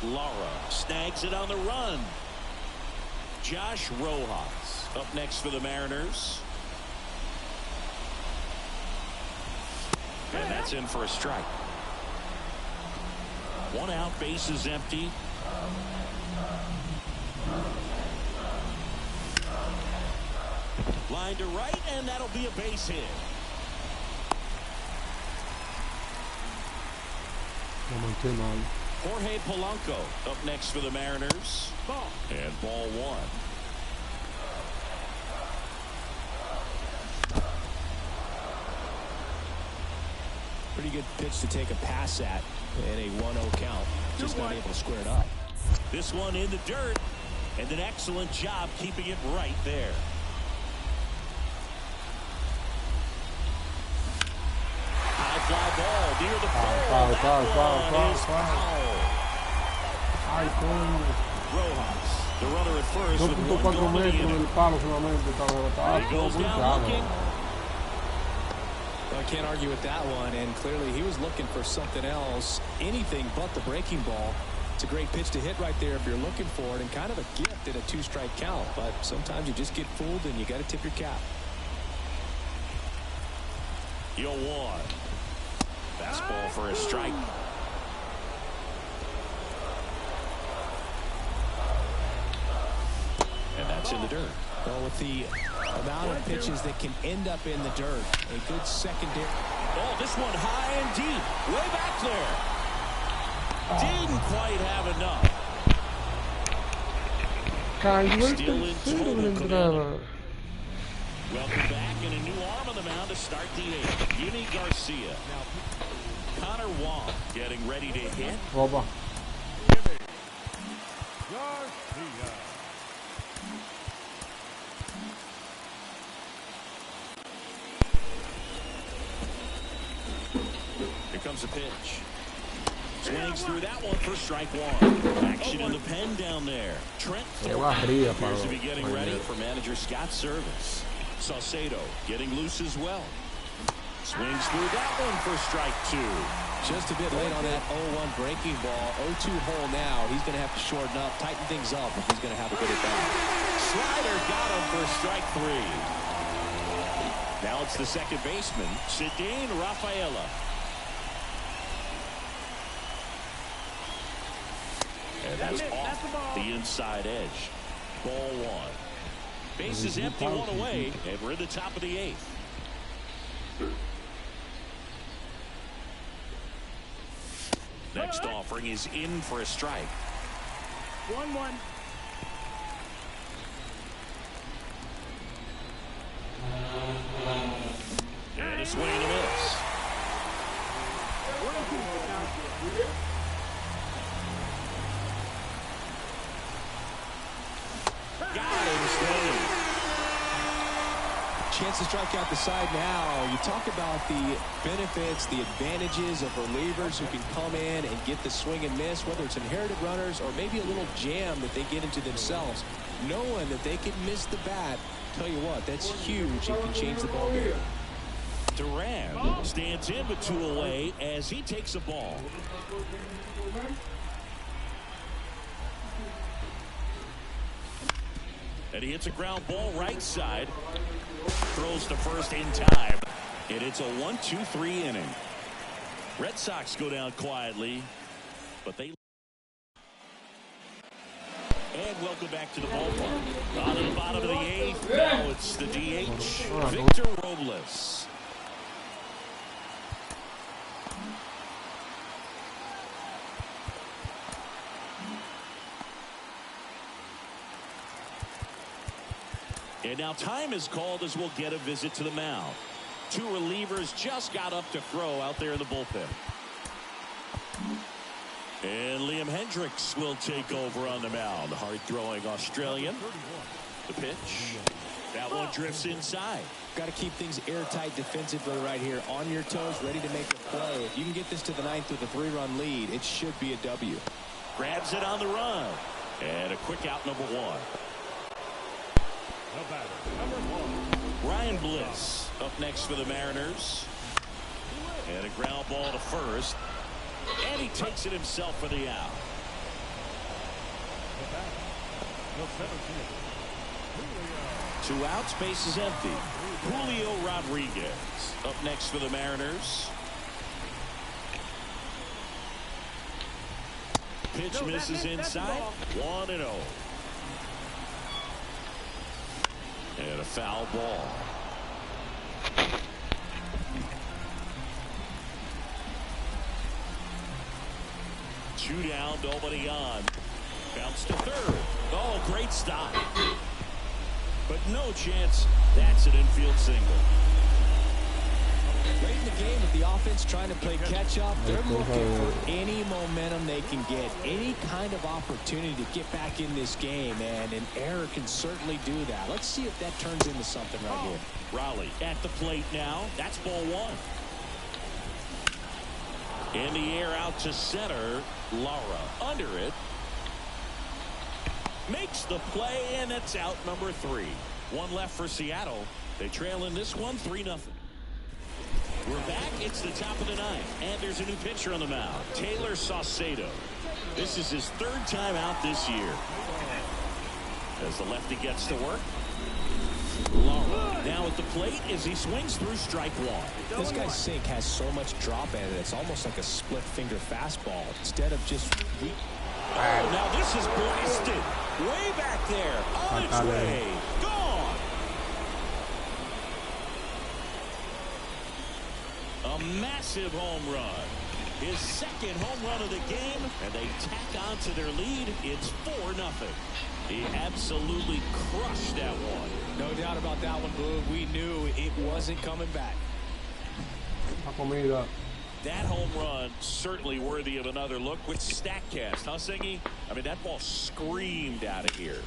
A: Lara snags it on the run. Josh Rojas up next for the Mariners. And that's in for a strike. One out, base is empty. Line to right, and that'll be a base hit. Jorge Polanco up next for the Mariners. And ball one.
B: Pretty good pitch to take a pass at in a 1-0 count. Just not able to square it up.
A: This one in the dirt, and an excellent job keeping it right there. High fly ball near the pole. That one is foul. Rojas, the runner at first with 1 gone in the inning. He goes down looking.
B: Well, I can't argue with that one, and clearly he was looking for something else, anything but the breaking ball. It's a great pitch to hit right there if you're looking for it, and kind of a gift at a 2-strike count, but sometimes you just get fooled and you got to tip your cap.
A: 0-1. Fastball for a strike. And that's in the dirt.
B: Well, with the amount of pitches that can end up in the dirt, a good secondary.
A: Oh, this one high and deep. Way back there. Didn't quite have enough. Still in total command. Welcome back, and a new arm on the mound to start the 8th. Yimi Garcia. Connor Wong getting ready to hit.
F: Opa.
A: Here comes a pitch. Swings through that one for strike one. Action in the pen down there. Trent appears to be getting ready for manager Scott's service. Saucedo getting loose as well. Swings through that one for strike two.
B: Just a bit late on that 0-1 breaking ball. 0-2 hole now. He's going to have to shorten up, tighten things up if he's going to have a good at bat.
A: Slider got him for strike three. Now it's the second baseman, Cedane Rafaela. And that's off the inside edge. Ball one. Base is empty, one away, and we're in the top of the 8th. Next offering is in for a strike.
E: 1-1.
A: And a swing and a miss. Got him swinging.
B: Chance to strike out the side now. You talk about the benefits, the advantages of relievers who can come in and get the swing and miss, whether it's inherited runners or maybe a little jam that they get into themselves. Knowing that they can miss the bat, tell you what, that's huge. It can change the ball game.
A: Duran stands in with 2 away as he takes a ball. And he hits a ground ball right side. Throws to first in time. And it's a 1-2-3 inning. Red Sox go down quietly, but they. And welcome back to the ballpark. On the bottom of the 8th. Now it's the DH, Victor Robles. And now time is called as we'll get a visit to the mound. 2 relievers just got up to throw out there in the bullpen. And Liam Hendricks will take over on the mound. Hard-throwing Australian. The pitch. That one drifts inside.
B: Got to keep things airtight defensively right here. On your toes, ready to make a play. If you can get this to the 9th with a 3-run lead, it should be a W.
A: Grabs it on the run. And a quick out, number 1.
D: The batter,
A: Ryan Bliss up next for the Mariners. And a ground ball to first. And he takes it himself for the out. Two outs, base is empty. Julio Rodriguez up next for the Mariners. Pitch misses inside. 1-0. And a foul ball. Two down, nobody on. Bounce to third. Oh, great stop. But no chance. That's an infield single.
B: Late in the game with the offense trying to play catch up, they're looking for any momentum they can get, any kind of opportunity to get back in this game, and an error can certainly do that. Let's see if that turns into something right here.
A: Raleigh at the plate now. That's ball one. In the air out to center. Lara under it. Makes the play, and it's out number 3. One left for Seattle. They trail in this one 3-0. We're back. It's the top of the 9th, and there's a new pitcher on the mound, Taylor Saucedo. This is his 3rd time out this year. As the lefty gets to work. Lara now at the plate as he swings through strike one.
B: This guy's sink has so much drop in it. It's almost like a split finger fastball instead of just.
A: Oh, now this is blasted. Way back there. On its way. Gone. A massive home run. His 2nd home run of the game, and they tack on to their lead. It's 4-0. He absolutely crushed that one.
B: No doubt about that one, Blue. We knew it wasn't coming back.
A: That home run certainly worthy of another look with StatCast, huh, Singy? I mean, that ball screamed out of here.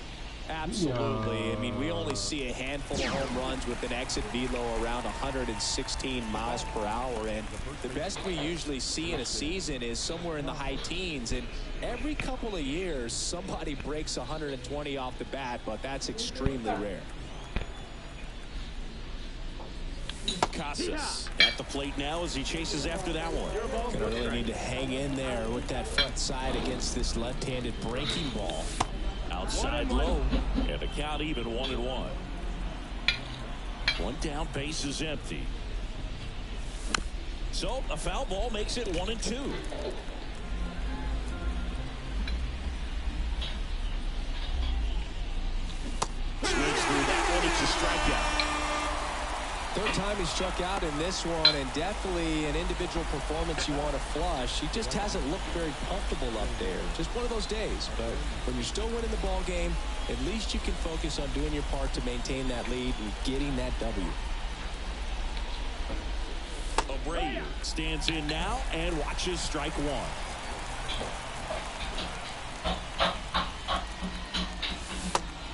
B: Absolutely. I mean, we only see a handful of home runs with an exit velo around 116 miles per hour, and the best we usually see in a season is somewhere in the high teens, and every couple of years somebody breaks 120 off the bat, but that's extremely rare.
A: Casas at the plate now as he chases after that one.
B: Gonna really need to hang in there with that front side against this left-handed breaking ball.
A: Outside low, and the count even 1-1. One down, base is empty. So a foul ball makes it 1-2. Swings through that one. It's a strikeout.
B: 3rd time he struck out in this one, and definitely an individual performance you want to flush. He just hasn't looked very comfortable up there. Just one of those days. But when you're still winning the ball game, at least you can focus on doing your part to maintain that lead and getting that W.
A: Abreu stands in now and watches strike one.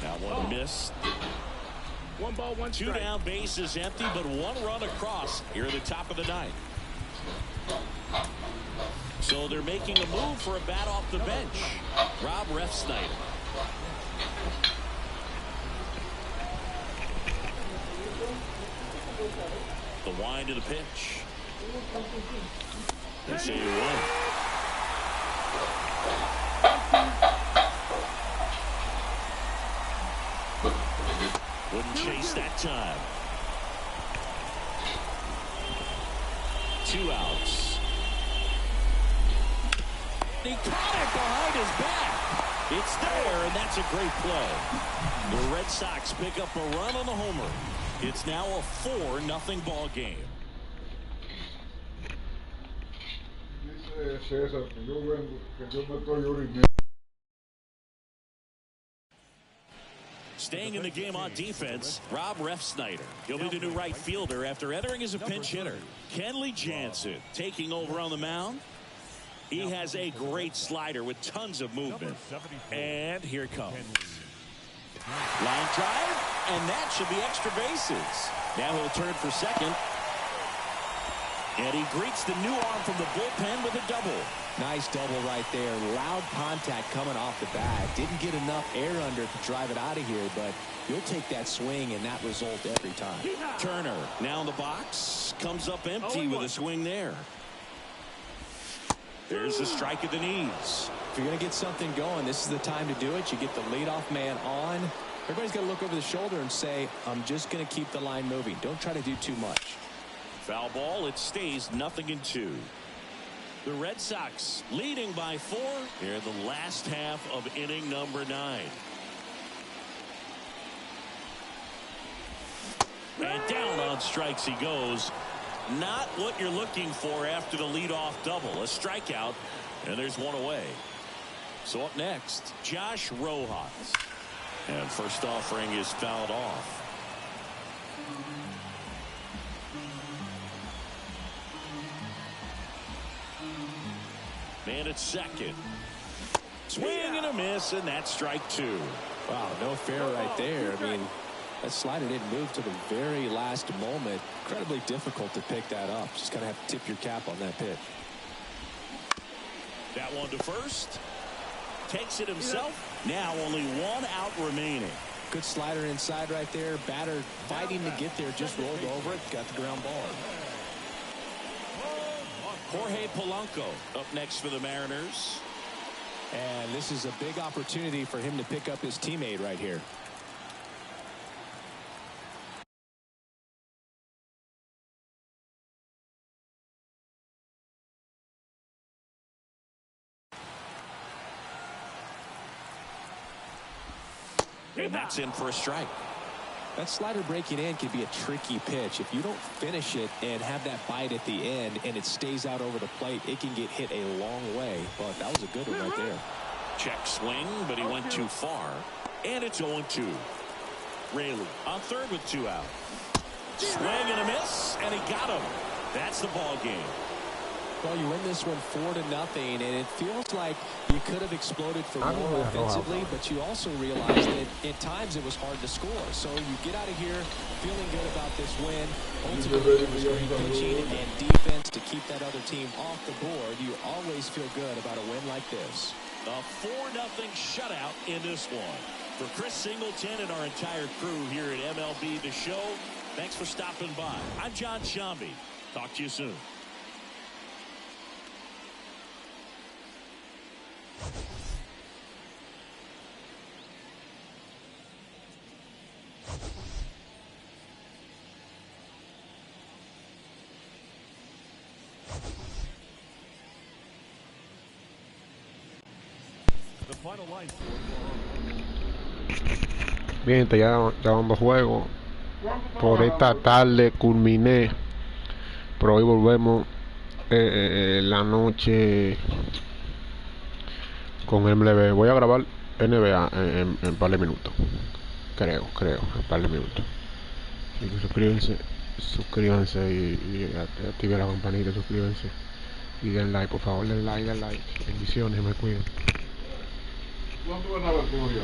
A: That one missed.
E: 1 ball, 1 strike.
A: 2 down, base is empty, but 1 run across here at the top of the 9th. So they're making a move for a bat off the bench. Rob Refsnyder. The wind of the pitch. They say you win. Wouldn't chase that time. 2 outs. He caught it behind his back. It's there, and that's a great play. The Red Sox pick up a run on the homer. It's now a 4-0 ball game. Staying in the game on defense, Rob Refsnyder. He'll be the new right fielder after entering as a pinch hitter. Kenley Jansen taking over on the mound. He has a great slider with tons of movement. And here it comes. Line drive, and that should be extra bases. Now he'll turn for second. And he greets the new arm from the bullpen with a double.
C: Nice double right there. Loud contact coming off the bat. Didn't get enough air under to drive it out of here, but you'll take that swing and that result every time.
A: Turner now in the box. Comes up empty with a swing there. There's a strike at the knees.
C: If you're going to get something going, this is the time to do it. You get the leadoff man on. Everybody's got to look over the shoulder and say, I'm just going to keep the line moving. Don't try to do too much.
A: Foul ball. It stays 0-2. The Red Sox leading by 4 here in the last half of inning number 9. And down on strikes he goes. Not what you're looking for after the leadoff double. A strikeout, and there's one away. So up next, Josh Rojas. And first offering is fouled off. Man at second. Swing and a miss, and that's strike 2.
C: Wow, no fair right there. I mean, that slider didn't move to the very last moment. Incredibly difficult to pick that up. Just kind of have to tip your cap on that pitch.
A: That one to first. Takes it himself. Now only one out remaining.
C: Good slider inside right there. Batter fighting to get there. Just rolled over it. Got the ground ball.
A: Jorge Polanco up next for the Mariners.
C: And this is a big opportunity for him to pick up his teammate right here.
A: And that's in for a strike.
C: That slider breaking in can be a tricky pitch. If you don't finish it and have that bite at the end and it stays out over the plate, it can get hit a long way. But that was a good one right there.
A: Check swing, but he went too far. And it's 0-2. Raley on third with 2 out. Swing and a miss, and he got him. That's the ball game.
C: Well, you win this one 4-0, and it feels like you could have exploded for more offensively, but you also realize that at times it was hard to score. So you get out of here feeling good about this win. Ultimately, it was great pitching and defense to keep that other team off the board. You always feel good about a win like this.
A: A 4-0 shutout in this one. For Chris Singleton and our entire crew here at MLB The Show, thanks for stopping by. I'm John Shambi. Talk to you soon.
F: Bien, ya van 2 juegos. Por esta tarde culminé. Pero hoy volvemos la noche con MLB. Voy a grabar NBA en un par de minutos. Creo, en un par de minutos. Así que suscríbanse y activen la campanita, suscríbanse. Y den like, por favor, den like. Bendiciones, me cuidan. ¿Cuánto van a ver cómo yo?